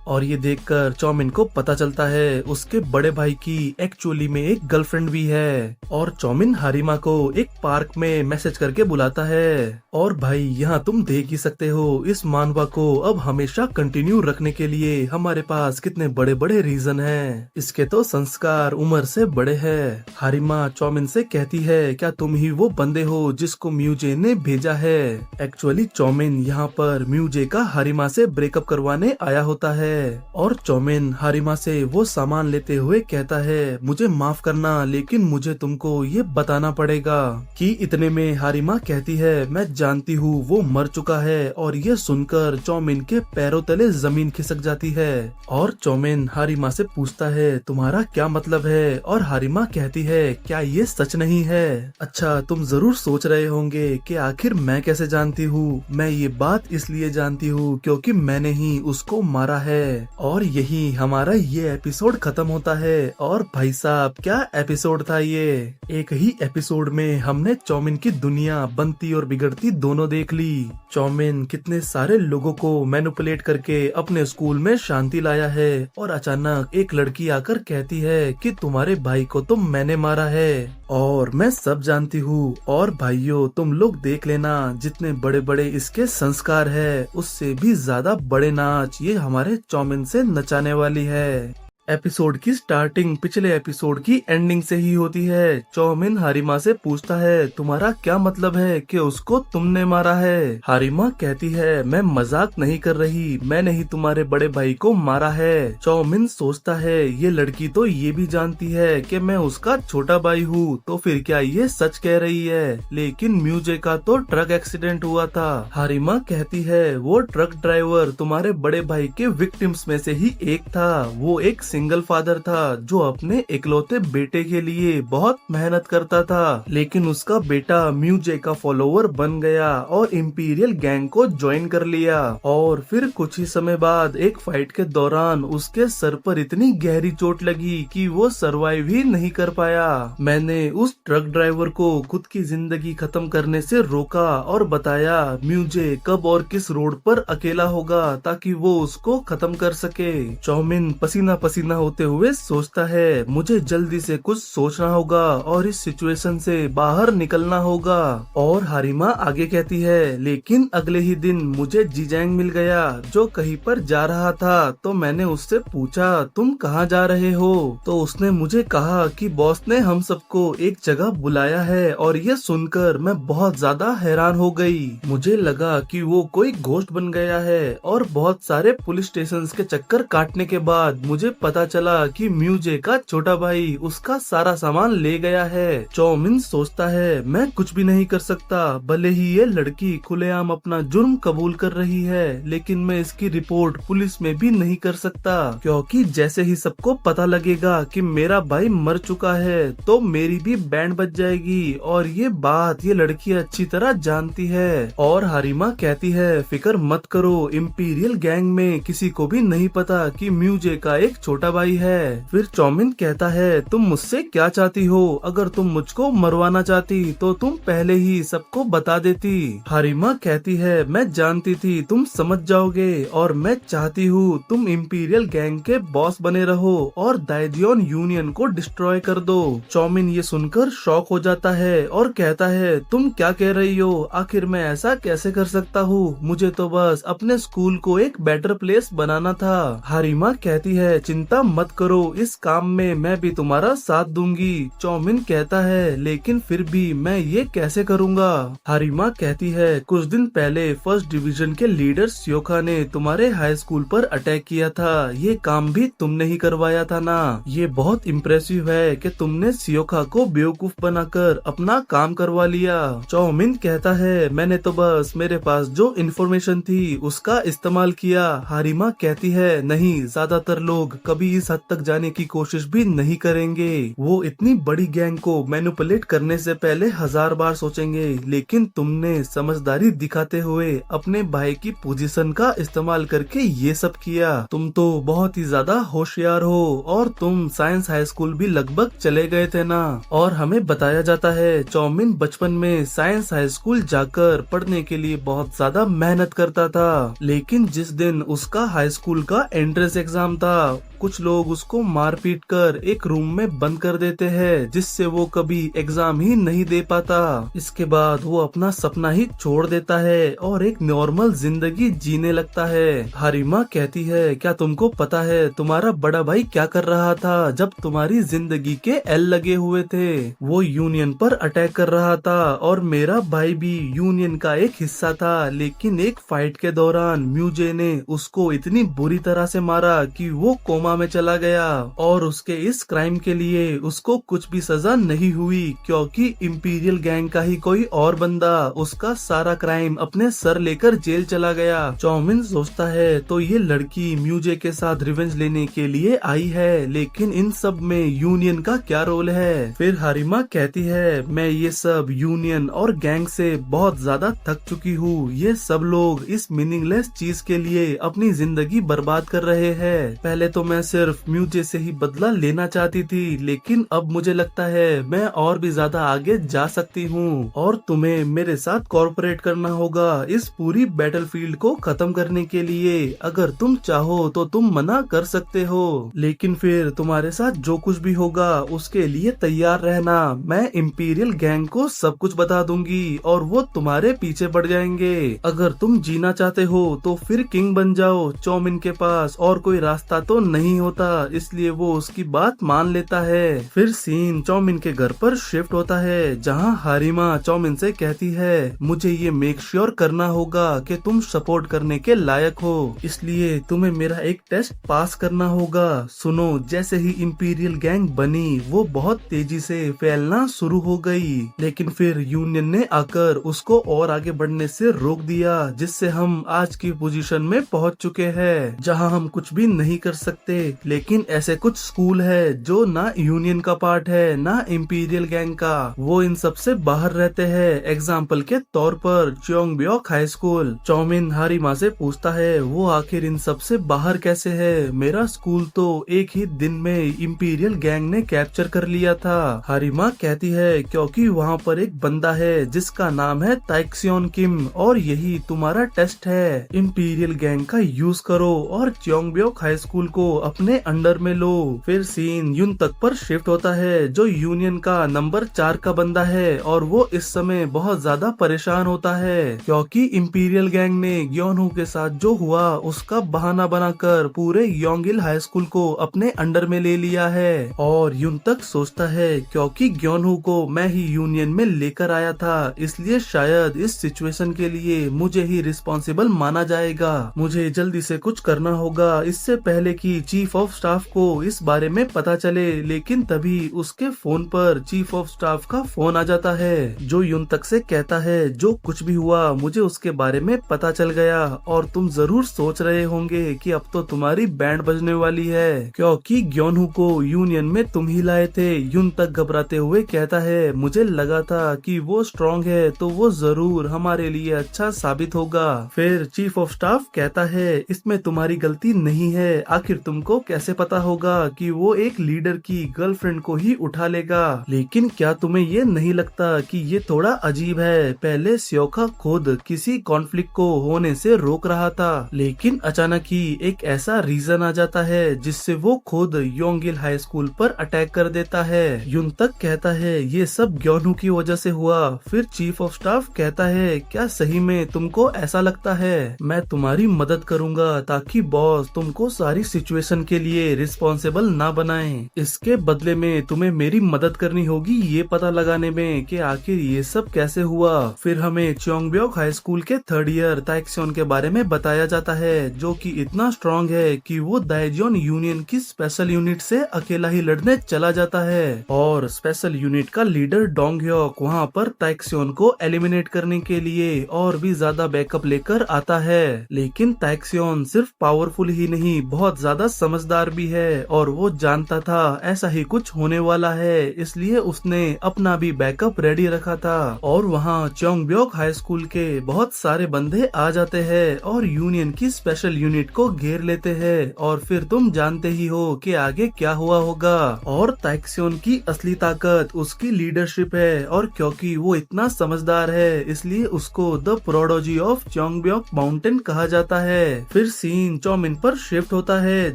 और ये देखकर चौमिन को पता चलता है उसके बड़े भाई की एक्चुअली में एक गर्लफ्रेंड भी है। और चौमिन हारिमा को एक पार्क में मैसेज करके बुलाता है। और भाई यहाँ तुम देख ही सकते हो इस मानवा को अब हमेशा कंटिन्यू रखने के लिए हमारे पास कितने बड़े बड़े रीजन हैं। इसके तो संस्कार उम्र से बड़े हैं। हारिमा चौमिन से कहती है क्या तुम ही वो बंदे हो जिसको म्यूजे ने भेजा है। एक्चुअली चौमिन यहाँ पर म्यूजे का हारिमा से ब्रेकअप करवाने आया होता है। और चौमिन हारिमा से वो सामान लेते हुए कहता है मुझे माफ करना लेकिन मुझे तुमको ये बताना पड़ेगा कि इतने में हारिमा कहती है मैं जानती हूँ वो मर चुका है। और ये सुनकर चौमिन के पैरों तले जमीन खिसक जाती है। और चौमिन हारिमा से पूछता है तुम्हारा क्या मतलब है। और हारिमा कहती है क्या ये सच नहीं है। अच्छा तुम जरूर सोच रहे होंगे कि आखिर मैं कैसे जानती हूँ। मैं ये बात इसलिए जानती हूँ क्योंकि मैंने ही उसको मारा है। और यही हमारा ये एपिसोड खत्म होता है। और भाई साहब क्या एपिसोड था ये। एक ही एपिसोड में हमने चौमिन की दुनिया बनती और बिगड़ती दोनों देख ली। चौमिन कितने सारे लोगों को मैनिपुलेट करके अपने स्कूल में शांति लाया है। और अचानक एक लड़की आकर कहती है कि तुम्हारे भाई को तो मैंने मारा है और मैं सब जानती हूँ। और भाइयों तुम लोग देख लेना जितने बड़े बड़े इसके संस्कार है उससे भी ज्यादा बड़े नाच ये हमारे चौमिन से नचाने वाली है। एपिसोड की स्टार्टिंग पिछले एपिसोड की एंडिंग से ही होती है। चौमिन हारिमा से पूछता है तुम्हारा क्या मतलब है कि उसको तुमने मारा है। हारिमा कहती है मैं मजाक नहीं कर रही, मैंने ही तुम्हारे बड़े भाई को मारा है। चौमिन सोचता है ये लड़की तो ये भी जानती है कि मैं उसका छोटा भाई हूँ, तो फिर क्या ये सच कह रही है। लेकिन म्यूजे का तो ट्रक एक्सीडेंट हुआ था। हारिमा कहती है वो ट्रक ड्राइवर तुम्हारे बड़े भाई के विक्टिम्स में से ही एक था। वो एक सिंगल फादर था जो अपने इकलौते बेटे के लिए बहुत मेहनत करता था, लेकिन उसका बेटा म्यूजे का फॉलोवर बन गया और इंपीरियल गैंग को ज्वाइन कर लिया। और फिर कुछ ही समय बाद एक फाइट के दौरान उसके सर पर इतनी गहरी चोट लगी कि वो सरवाइव ही नहीं कर पाया। मैंने उस ट्रक ड्राइवर को खुद की जिंदगी खत्म करने से रोका और बताया म्यूजे कब और किस रोड पर अकेला होगा ताकि वो उसको खत्म कर सके। चौमिन पसीना पसीना होते हुए सोचता है मुझे जल्दी से कुछ सोचना होगा और इस सिचुएशन से बाहर निकलना होगा। और हारिमा आगे कहती है लेकिन अगले ही दिन मुझे जीजैंग मिल गया जो कहीं पर जा रहा था, तो मैंने उससे पूछा तुम कहाँ जा रहे हो। तो उसने मुझे कहा कि बॉस ने हम सबको एक जगह बुलाया है। और ये सुनकर मैं बहुत ज्यादा हैरान हो गई। मुझे लगा कि वो कोई घोस्ट बन गया है। और बहुत सारे पुलिस स्टेशन के चक्कर काटने के बाद मुझे पता चला कि म्यूजे का छोटा भाई उसका सारा सामान ले गया है। चौमिन सोचता है मैं कुछ भी नहीं कर सकता, भले ही ये लड़की खुलेआम अपना जुर्म कबूल कर रही है, लेकिन मैं इसकी रिपोर्ट पुलिस में भी नहीं कर सकता क्योंकि जैसे ही सबको पता लगेगा कि मेरा भाई मर चुका है तो मेरी भी बैंड बज जाएगी। और ये बात ये लड़की अच्छी तरह जानती है। और हारिमा कहती है फिक्र मत करो, इंपीरियल गैंग में किसी को भी नहीं पता कि म्यूजे का एक छोटा भाई है। फिर चौमिन कहता है तुम मुझसे क्या चाहती हो, अगर तुम मुझको मरवाना चाहती तो तुम पहले ही सबको बता देती। हारिमा कहती है मैं जानती थी तुम समझ जाओगे और मैं चाहती हूँ तुम इंपीरियल गैंग के बॉस बने रहो और दाइजियोन यूनियन को डिस्ट्रॉय कर दो। चौमिन ये सुनकर शॉक हो जाता है और कहता है तुम क्या कह रही हो, आखिर मैं ऐसा कैसे कर सकता हूँ, मुझे तो बस अपने स्कूल को एक बेटर प्लेस बनाना था। हारिमा कहती है चिंता चिंता मत करो, इस काम में मैं भी तुम्हारा साथ दूंगी। चौमिन कहता है लेकिन फिर भी मैं ये कैसे करूँगा। हारिमा कहती है कुछ दिन पहले फर्स्ट डिवीजन के लीडर सियोका ने तुम्हारे हाई स्कूल पर अटैक किया था, ये काम भी तुमने ही करवाया था ना। ये बहुत इम्प्रेसिव है कि तुमने सियोका को बेवकूफ बनाकर अपना काम करवा लिया। चौमिन कहता है मैंने तो बस मेरे पास जो इन्फॉर्मेशन थी उसका इस्तेमाल किया। हारिमा कहती है नहीं, ज्यादातर लोग कभी इस हद तक जाने की कोशिश भी नहीं करेंगे। वो इतनी बड़ी गैंग को मैनिपुलेट करने से पहले 1000 बार सोचेंगे, लेकिन तुमने समझदारी दिखाते हुए अपने भाई की पोजीशन का इस्तेमाल करके ये सब किया। तुम तो बहुत ही ज्यादा होशियार हो और तुम साइंस हाई स्कूल भी लगभग चले गए थे ना। और हमें बताया जाता है चौमिन बचपन में साइंस हाई स्कूल जाकर पढ़ने के लिए बहुत ज्यादा मेहनत करता था, लेकिन जिस दिन उसका हाई स्कूल का एंट्रेंस एग्जाम था कुछ लोग उसको मार पीट कर एक रूम में बंद कर देते हैं, जिससे वो कभी एग्जाम ही नहीं दे पाता। इसके बाद वो अपना सपना ही छोड़ देता है और एक नॉर्मल जिंदगी जीने लगता है। हारिमा कहती है क्या तुमको पता है तुम्हारा बड़ा भाई क्या कर रहा था जब तुम्हारी जिंदगी के एल लगे हुए थे? वो यूनियन पर अटैक कर रहा था और मेरा भाई भी यूनियन का एक हिस्सा था, लेकिन एक फाइट के दौरान म्यूजे ने उसको इतनी बुरी तरह से मारा कि वो कोमा में चला गया और उसके इस क्राइम के लिए उसको कुछ भी सजा नहीं हुई, क्योंकि इंपीरियल गैंग का ही कोई और बंदा उसका सारा क्राइम अपने सर लेकर जेल चला गया। चौमिन सोचता है तो ये लड़की म्यूजे के साथ रिवेंज लेने के लिए आई है, लेकिन इन सब में यूनियन का क्या रोल है? फिर हारिमा कहती है मैं ये सब यूनियन और गैंग से बहुत ज्यादा थक चुकी हूँ। ये सब लोग इस मीनिंगलेस चीज के लिए अपनी जिंदगी बर्बाद कर रहे हैं। पहले तो मैं सिर्फ म्यूजे से ही बदला लेना चाहती थी, लेकिन अब मुझे लगता है मैं और भी ज्यादा आगे जा सकती हूँ और तुम्हें मेरे साथ कॉर्पोरेट करना होगा इस पूरी बैटलफील्ड को खत्म करने के लिए। अगर तुम चाहो तो तुम मना कर सकते हो, लेकिन फिर तुम्हारे साथ जो कुछ भी होगा उसके लिए तैयार रहना। मैं इंपीरियल गैंग को सब कुछ बता दूंगी और वो तुम्हारे पीछे बढ़ जाएंगे। अगर तुम जीना चाहते हो तो फिर किंग बन जाओ। चौमिन के पास और कोई रास्ता तो नहीं होता, इसलिए वो उसकी बात मान लेता है। फिर सीन चौमिन के घर पर शिफ्ट होता है, जहाँ हारिमा चौमिन से कहती है मुझे ये मेक श्योर करना होगा कि तुम सपोर्ट करने के लायक हो, इसलिए तुम्हें मेरा एक टेस्ट पास करना होगा। सुनो, जैसे ही इंपीरियल गैंग बनी वो बहुत तेजी से फैलना शुरू हो गई, लेकिन फिर यूनियन ने आकर उसको और आगे बढ़ने से रोक दिया, जिससे हम आज की पोजीशन में पहुंच चुके हैं जहां हम कुछ भी नहीं कर सकते। लेकिन ऐसे कुछ स्कूल है जो ना यूनियन का पार्ट है ना इंपीरियल गैंग का, वो इन सब से बाहर रहते हैं। एग्जाम्पल के तौर पर च्योंगब्योक हाई स्कूल। चौमिन हारिमा से पूछता है वो आखिर इन सब से बाहर कैसे है? मेरा स्कूल तो एक ही दिन में इंपीरियल गैंग ने कैप्चर कर लिया था। हारिमा कहती है क्योंकि वहाँ पर एक बंदा है जिसका नाम है ताइक्सियोन किम और यही तुम्हारा टेस्ट है। इंपीरियल गैंग का यूज करो और च्योंगब्योक हाई स्कूल को अपने अंडर में लो। फिर सीन युन तक पर शिफ्ट होता है जो यूनियन का नंबर 4 का बंदा है और वो इस समय बहुत ज्यादा परेशान होता है क्योंकि इंपीरियल गैंग ने ग्योनहू के साथ जो हुआ उसका बहाना बनाकर पूरे योंगिल हाई स्कूल को अपने अंडर में ले लिया है। और युन तक सोचता है क्योंकि ग्योनहू को मैं ही यूनियन में लेकर आया था, इसलिए शायद इस सिचुएशन के लिए मुझे ही रिस्पॉन्सिबल माना जाएगा। मुझे जल्दी से कुछ करना होगा इससे पहले कि चीफ ऑफ स्टाफ को इस बारे में पता चले। लेकिन तभी उसके फोन पर चीफ ऑफ स्टाफ का फोन आ जाता है जो युन तक से कहता है जो कुछ भी हुआ मुझे उसके बारे में पता चल गया और तुम जरूर सोच रहे होंगे कि अब तो तुम्हारी बैंड बजने वाली है क्योंकि ग्योनहू को यूनियन में तुम ही लाए थे। युन तक घबराते हुए कहता है मुझे लगा था कि वो स्ट्रॉन्ग है तो वो जरूर हमारे लिए अच्छा साबित होगा। फिर चीफ ऑफ स्टाफ कहता है इसमें तुम्हारी गलती नहीं है, आखिर तुमको कैसे पता होगा कि वो एक लीडर की गर्लफ्रेंड को ही उठा लेगा? लेकिन क्या तुम्हें ये नहीं लगता कि ये थोड़ा अजीब है? पहले स्योका खुद किसी कॉन्फ्लिक्ट को होने से रोक रहा था, लेकिन अचानक ही एक ऐसा रीजन आ जाता है जिससे वो खुद योंगिल हाई स्कूल पर अटैक कर देता है। युन तक कहता है ये सब ग्योनहू की वजह से हुआ। फिर चीफ ऑफ स्टाफ कहता है क्या सही में तुमको ऐसा लगता है? मैं तुम्हारी मदद करूंगा ताकि बॉस तुमको सारी सिचुएशन सिचुएशन के लिए रिस्पॉन्सिबल ना बनाएं। इसके बदले में तुम्हें मेरी मदद करनी होगी ये पता लगाने में कि आखिर ये सब कैसे हुआ। फिर हमें चोंगब्योक हाई स्कूल के थर्ड ईयर ताइक्सोन के बारे में बताया जाता है, जो कि इतना स्ट्रॉन्ग है कि वो दाइजोन यूनियन की स्पेशल यूनिट से अकेला ही लड़ने चला जाता है और स्पेशल यूनिट का लीडर डोंगह्योक वहाँ पर ताइक्सोन को एलिमिनेट करने के लिए और भी ज्यादा बैकअप लेकर आता है। लेकिन ताइक्सोन सिर्फ पावरफुल ही नहीं, बहुत ज्यादा समझदार भी है और वो जानता था ऐसा ही कुछ होने वाला है, इसलिए उसने अपना भी बैकअप रेडी रखा था। और वहाँ चोंगब्योक हाई स्कूल के बहुत सारे बंदे आ जाते हैं और यूनियन की स्पेशल यूनिट को घेर लेते हैं और फिर तुम जानते ही हो कि आगे क्या हुआ होगा। और ताइक्सोन की असली ताकत उसकी लीडरशिप है और क्योंकि वो इतना समझदार है इसलिए उसको द प्रोडोजी ऑफ चोंगब्योक माउंटेन कहा जाता है। फिर सीन चौमिन पर शिफ्ट होता है,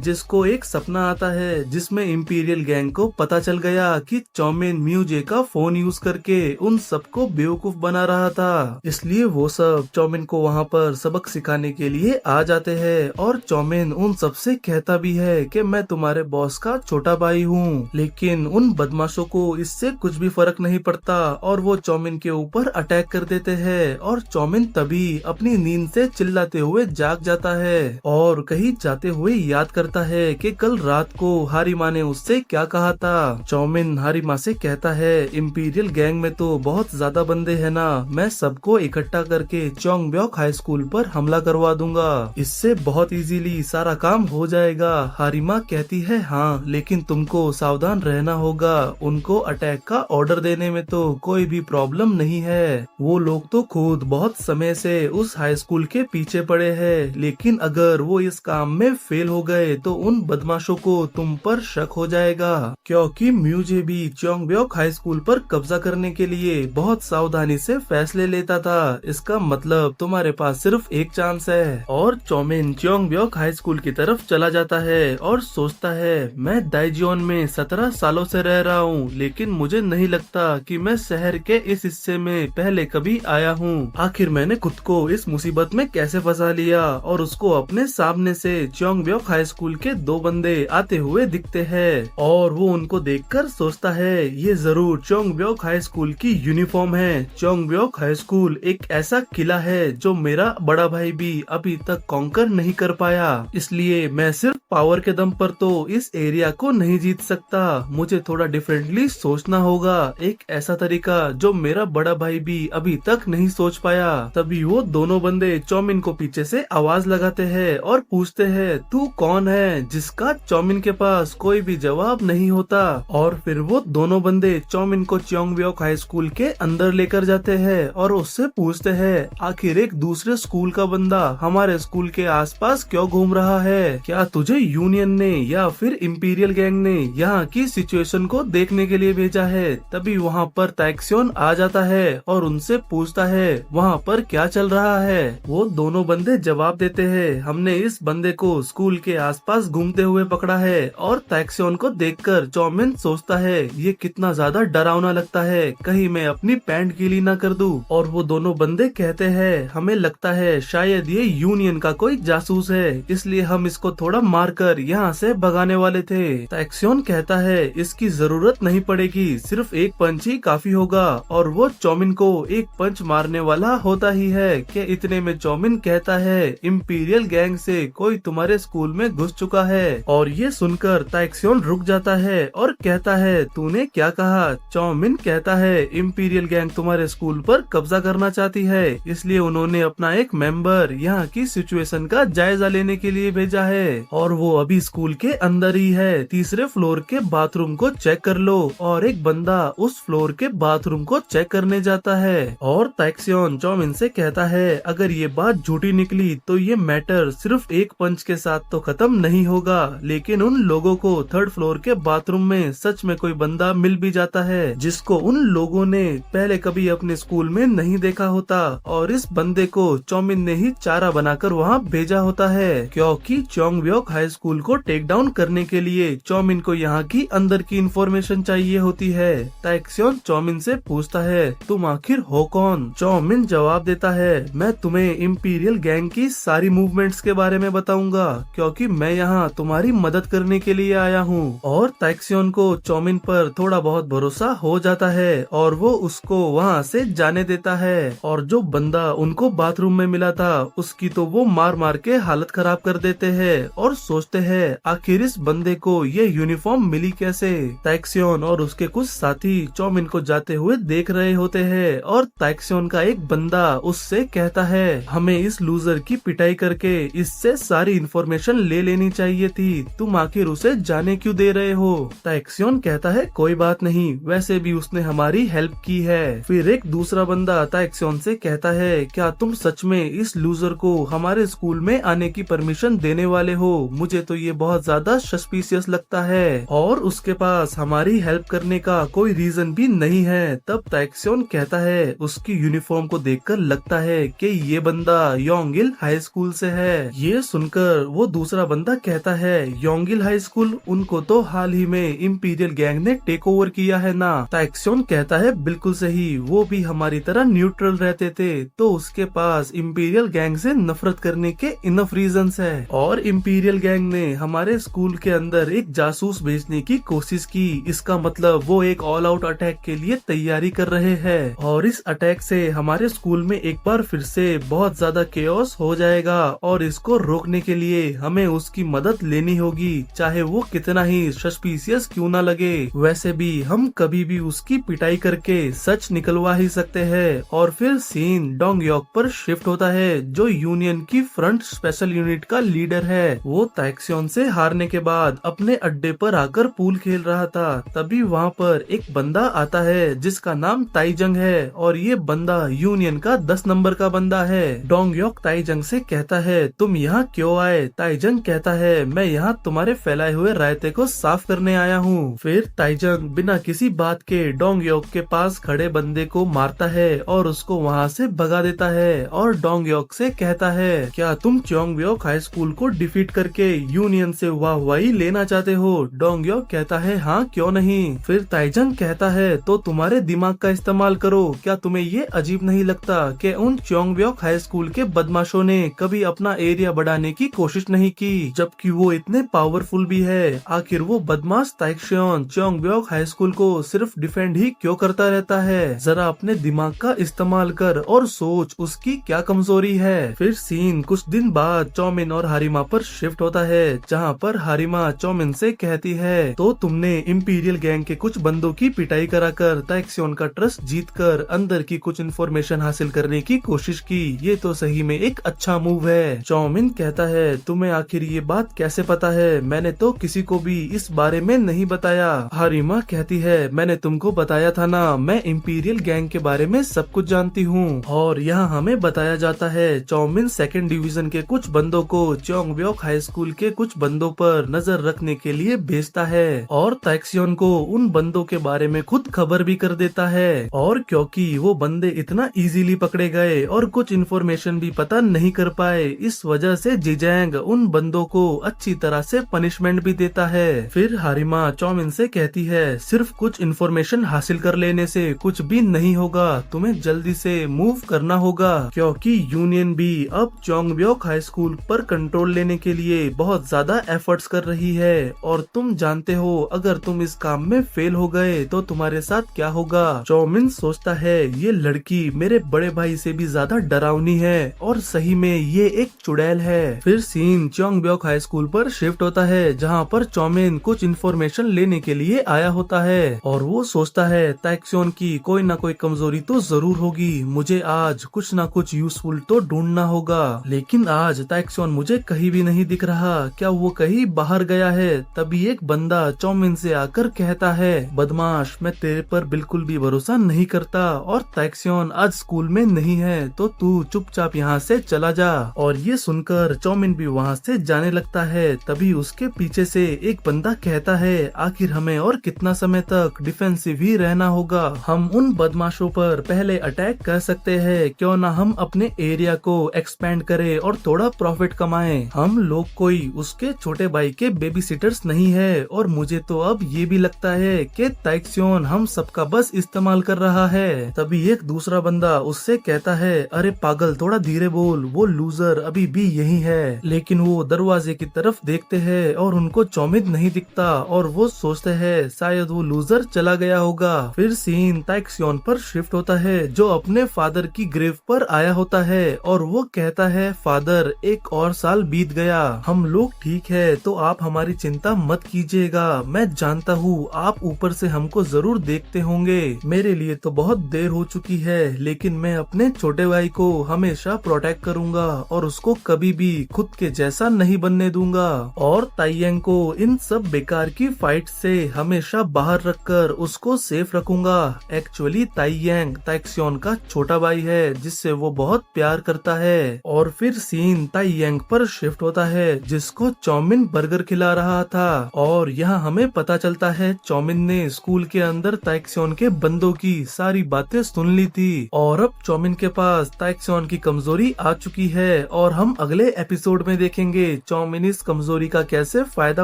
जिसको एक सपना आता है जिसमें इंपीरियल गैंग को पता चल गया कि चौमिन म्यूजे का फोन यूज करके उन सबको बेवकूफ बना रहा था। इसलिए वो सब चौमिन को वहाँ पर सबक सिखाने के लिए आ जाते हैं और चौमिन उन सबसे कहता भी है कि मैं तुम्हारे बॉस का छोटा भाई हूँ। लेकिन उन बदमाशों को इससे कुछ भी फर्क नहीं पड़ता और वो चौमिन के ऊपर अटैक कर देते हैं और चौमिन तभी अपनी नींद से चिल्लाते हुए जाग जाता है और कहीं जाते हुए याद करता है कि कल रात को हारिमा ने उससे क्या कहा था। चौमिन हारिमा से कहता है इंपीरियल गैंग में तो बहुत ज्यादा बंदे हैं ना, मैं सबको इकट्ठा करके चोंगब्योक हाई स्कूल पर हमला करवा दूंगा, इससे बहुत इजीली सारा काम हो जाएगा। हारिमा कहती है हाँ, लेकिन तुमको सावधान रहना होगा, उनको अटैक का ऑर्डर देने में तो कोई भी प्रॉब्लम नहीं है, वो लोग तो खुद बहुत समय से उस हाई स्कूल के पीछे पड़े हैं, लेकिन अगर वो इस काम में फेल हो गए तो उन बदमाशों को तुम पर शक हो जाएगा, क्योंकि म्यूजे भी चोंगब्योक हाई स्कूल पर कब्जा करने के लिए बहुत सावधानी से फैसले लेता था, इसका मतलब तुम्हारे पास सिर्फ एक चांस है। और चौमिन चोंगब्योक हाई स्कूल की तरफ चला जाता है और सोचता है मैं दाइजियोन में 17 सालों से रह रहा हूँ, लेकिन मुझे नहीं लगता कि मैं शहर के इस हिस्से में पहले कभी आया हूँ, आखिर मैंने खुद को इस मुसीबत में कैसे फंसा लिया। और उसको अपने सामने से चोंगब्योक हाई स्कूल के दो बंदे आते हुए दिखते हैं और वो उनको देखकर सोचता है ये जरूर चोंगब्योक हाई स्कूल की यूनिफॉर्म है। चोंगब्योक हाई स्कूल एक ऐसा किला है जो मेरा बड़ा भाई भी अभी तक कॉन्कर नहीं कर पाया, इसलिए मैं सिर्फ पावर के दम पर तो इस एरिया को नहीं जीत सकता, मुझे थोड़ा डिफरेंटली सोचना होगा, एक ऐसा तरीका जो मेरा बड़ा भाई भी अभी तक नहीं सोच पाया। तभी वो दोनों बंदे चौमिन को पीछे से आवाज लगाते हैं और पूछते हैं तू कौन है, जिसका चौमिन के पास कोई भी जवाब नहीं होता। और फिर वो दोनों बंदे चौमिन को चोंगब्योक हाई स्कूल के अंदर लेकर जाते हैं और उससे पूछते हैं आखिर एक दूसरे स्कूल का बंदा हमारे स्कूल के आसपास क्यों घूम रहा है, क्या तुझे यूनियन ने या फिर इंपीरियल गैंग ने यहाँ की सिचुएशन को देखने के लिए भेजा है। तभी वहाँ पर ताइक्सोन आ जाता है और उनसे पूछता है वहाँ पर क्या चल रहा है। वो दोनों बंदे जवाब देते हैं हमने इस बंदे को स्कूल के आसपास घूमते हुए पकड़ा है। और ताइक्सोन को देखकर चौमिन सोचता है ये कितना ज्यादा डरावना लगता है, कहीं मैं अपनी पैंट गीली ना कर दूं। और वो दोनों बंदे कहते हैं हमें लगता है शायद ये यूनियन का कोई जासूस है, इसलिए हम इसको थोड़ा मारकर यहाँ से भगाने वाले थे। ताइक्सोन कहता है इसकी जरूरत नहीं पड़ेगी, सिर्फ एक पंच ही काफी होगा। और वो चौमिन को एक पंच मारने वाला होता ही है कि इतने में चौमिन कहता है इंपीरियल गैंग से कोई तुम्हारे स्कूल में घुस चुका है। और ये सुनकर ताइक्सोन रुक जाता है और कहता है तूने क्या कहा। चौमिन कहता है इंपीरियल गैंग तुम्हारे स्कूल पर कब्जा करना चाहती है, इसलिए उन्होंने अपना एक मेंबर यहाँ की सिचुएशन का जायजा लेने के लिए भेजा है और वो अभी स्कूल के अंदर ही है। तीसरे फ्लोर के बाथरूम को चेक कर लो। और एक बंदा उस फ्लोर के बाथरूम को चेक करने जाता है और ताइक्सोन चौमिन से कहता है अगर ये बात झूठी निकली तो ये मैटर सिर्फ एक पंच के साथ तो खत्म नहीं होगा, लेकिन उन लोगों को थर्ड फ्लोर के बाथरूम में सच में कोई बंदा मिल भी जाता है जिसको उन लोगों ने पहले कभी अपने स्कूल में नहीं देखा होता और इस बंदे को चौमिन ने ही चारा बनाकर वहाँ भेजा होता है, क्योंकि चोंगब्योक हाई स्कूल को टेक डाउन करने के लिए चौमिन को यहाँ की अंदर की इंफॉर्मेशन चाहिए होती है। ताइक्सोन चौमिन से पूछता है तुम आखिर हो कौन। चौमिन जवाब देता है मैं तुम्हें इंपीरियल गैंग की सारी मूवमेंट्स के बारे में बताऊंगा, क्योंकि मैं यहाँ तुम्हारी मदद करने के लिए आया हूँ। और ताइक्सियोन को चौमिन पर थोड़ा बहुत भरोसा हो जाता है और वो उसको वहाँ से जाने देता है। और जो बंदा उनको बाथरूम में मिला था उसकी तो वो मार मार के हालत खराब कर देते हैं और सोचते हैं आखिर इस बंदे को ये यूनिफॉर्म मिली कैसे। ताइक्सियोन और उसके कुछ साथी चौमिन को जाते हुए देख रहे होते हैं और ताइक्सियोन का एक बंदा उससे कहता है हमें इस लूजर की पिटाई करके इससे सारी इन्फॉर्मेशन ले लेनी चाहिए थी, तुम आखिर उसे जाने क्यों दे रहे हो। ताइक्सियोन कहता है कोई बात नहीं, वैसे भी उसने हमारी हेल्प की है। फिर एक दूसरा बंदा ताइक्सियोन से कहता है क्या तुम सच में इस लूजर को हमारे स्कूल में आने की परमिशन देने वाले हो, मुझे तो ये बहुत ज्यादा सस्पिशियस लगता है और उसके पास हमारी हेल्प करने का कोई रीजन भी नहीं है। तब ताइक्सियोन कहता है उसकी यूनिफॉर्म को देखकर लगता है कि ये बंदा योंगिल हाई स्कूल से है। ये सुनकर वो दूसरा बंदा कहता है योंगिल हाई स्कूल, उनको तो हाल ही में इंपीरियल गैंग ने टेक ओवर किया है ना। ताइक्सियोन कहता है बिल्कुल सही, वो भी हमारी तरह न्यूट्रल रहते थे, तो उसके पास इंपीरियल गैंग से नफरत करने के इनफ रीजंस है। और इंपीरियल गैंग ने हमारे स्कूल के अंदर एक जासूस भेजने की कोशिश की, इसका मतलब वो एक ऑल आउट अटैक के लिए तैयारी कर रहे हैं और इस अटैक से हमारे स्कूल में एक बार फिर से बहुत ज्यादा केओस हो जाएगा और इसको रोकने के लिए हमें उसकी मदद लेनी होगी, चाहे वो कितना ही सस्पिशियस क्यों ना लगे। वैसे भी हम कभी भी उसकी पिटाई करके सच निकलवा ही सकते हैं। और फिर सीन डोंगयोक पर शिफ्ट होता है जो यूनियन की फ्रंट स्पेशल यूनिट का लीडर है। वो ताइक्सियोन से हारने के बाद अपने अड्डे पर आकर पूल खेल रहा था, तभी वहाँ पर एक बंदा आता है जिसका नाम ताइजंग है और ये बंदा यूनियन का 10 नंबर का बंदा है। डोंगयोक ताइजंग से कहता है तुम यहाँ क्यों आए। ताइजंग कहता है मैं यहाँ तुम्हारे फैलाए हुए रायते को साफ करने आया हूँ। फिर ताइजंग बिना किसी बात के डोंगयोक के पास खड़े बंदे को मारता है और उसको वहाँ से भगा देता है और डोंगयोक से कहता है क्या तुम चोंगब्योक हाई स्कूल को डिफीट करके यूनियन से वाहवाही लेना चाहते हो। डोंगयोक कहता है हाँ क्यों नहीं। फिर ताइजंग कहता है तो तुम्हारे दिमाग का इस्तेमाल करो, क्या तुम्हें ये अजीब नहीं लगता कि उन चोंगब्योक हाई स्कूल के बदमाशों ने कभी अपना एरिया बढ़ाने की कोशिश नहीं की, जबकि वो इतने पावरफुल भी है। आखिर वो बदमाश ताइक्सियोन चोंगब्योक हाई स्कूल को सिर्फ डिफेंड ही क्यों करता रहता है, जरा अपने दिमाग का इस्तेमाल कर और सोच उसकी क्या कमजोरी है। फिर सीन कुछ दिन बाद चौमिन और हारिमा पर शिफ्ट होता है जहाँ पर हारिमा चौमिन से कहती है तो तुमने इंपीरियल गैंग के कुछ बंदों की पिटाई कराकर ताइक्सियोन का ट्रस्ट जीतकर अंदर की कुछ इन्फॉर्मेशन हासिल करने की कोशिश की, ये तो सही में एक अच्छा मूव है। चौमिन कहता है तुम्हें आखिर ये बात कैसे पता है, मैंने तो किसी को भी इस बारे में नहीं बताया। हारिमा कहती है मैंने तुमको बताया था ना, मैं इंपीरियल गैंग के बारे में सब कुछ जानती हूँ। और यहाँ हमें बताया जाता है चौमिन सेकंड डिवीजन के कुछ बंदों को चोंगब्योक हाई स्कूल के कुछ बंदों पर नजर रखने के लिए भेजता है और ताइक्सियोन को उन बंदों के बारे में खुद खबर भी कर देता है। और क्योंकि वो बंदे इतना इजीली पकड़े गए और कुछ इन्फॉर्मेशन भी पता नहीं कर पाए, इस वजह से जिजैंग उन बंदों को अच्छी तरह से पनिशमेंट भी देता है। फिर हारिमा चौमिन से कहती है सिर्फ कुछ इन्फॉर्मेशन हासिल कर लेने से कुछ भी नहीं होगा, तुम्हें जल्दी से मूव करना होगा क्योंकि यूनियन भी अब चोंगब्योक हाई स्कूल पर कंट्रोल लेने के लिए बहुत ज्यादा एफर्ट्स कर रही है और तुम जानते हो अगर तुम इस काम में फेल हो गए तो तुम्हारे साथ क्या होगा। चौमिन सोचता है ये लड़की मेरे बड़े भाई से भी ज्यादा डरावनी है और सही में ये एक चुड़ैल है। फिर सीन चोंगब्योक हाई स्कूल पर शिफ्ट होता है जहाँ पर चौमिन कुछ इन्फॉर्मेशन लेने के लिए आया होता है और वो सोचता है ताइक्सियोन की कोई ना कोई कमजोरी तो जरूर होगी, मुझे आज कुछ ना कुछ यूजफुल तो ढूंढना होगा। लेकिन आज ताइक्सियोन मुझे कहीं भी नहीं दिख रहा, क्या वो कहीं बाहर गया है। तभी एक बंदा चौमिन से आकर कहता है बदमाश मैं तेरे पर बिल्कुल भी भरोसा नहीं करता और ताइक्सियोन आज स्कूल में नहीं है तो तू चुपचाप यहाँ से चला जा। और ये सुनकर चौमिन भी वहाँ से जाने लगता है। तभी उसके पीछे से एक बंदा कहता है आखिर हमें और कितना समय तक डिफेंसिव ही रहना होगा, हम उन बदमाशों पर पहले अटैक कर सकते हैं, क्यों ना हम अपने एरिया को एक्सपेंड करें और थोड़ा प्रॉफिट कमाएं। हम लोग कोई उसके छोटे भाई के बेबी सिटर्स नहीं है और मुझे तो अब ये भी लगता है कि ताइक्सियोन हम सबका बस इस्तेमाल कर रहा है। तभी एक दूसरा बंदा उससे कहता है अरे पागल थोड़ा धीरे बोल, वो लूजर अभी भी यही है, लेकिन वो दरवाजे दरवाजे की तरफ देखते हैं और उनको चौमिन नहीं दिखता और वो सोचते हैं शायद वो लूजर चला गया होगा। फिर सीन ताइक्सियोन पर शिफ्ट होता है जो अपने फादर की ग्रेव पर आया होता है और वो कहता है फादर एक और साल बीत गया, हम लोग ठीक है तो आप हमारी चिंता मत कीजिएगा। मैं जानता हूँ आप ऊपर से हमको जरूर देखते होंगे। मेरे लिए तो बहुत देर हो चुकी है लेकिन मैं अपने छोटे भाई को हमेशा प्रोटेक्ट करूंगा और उसको कभी भी खुद के जैसा नहीं बनने दूंगा और ताइयंग को इन सब बेकार की फाइट से हमेशा बाहर रखकर उसको सेफ रखूंगा। एक्चुअली ताइयंग ताइक्सियोन का छोटा भाई है जिससे वो बहुत प्यार करता है। और फिर सीन ताइयंग पर शिफ्ट होता है जिसको चौमिन बर्गर खिला रहा था और यहाँ हमें पता चलता है चौमिन ने स्कूल के अंदर ताइक्सियोन के बंदों की सारी बातें सुन ली थी और अब चौमिन के पास ताइक्सियोन की कमजोरी आ चुकी है और हम अगले एपिसोड में देखेंगे चौमिन इस कमजोरी का कैसे फायदा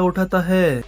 उठाता है।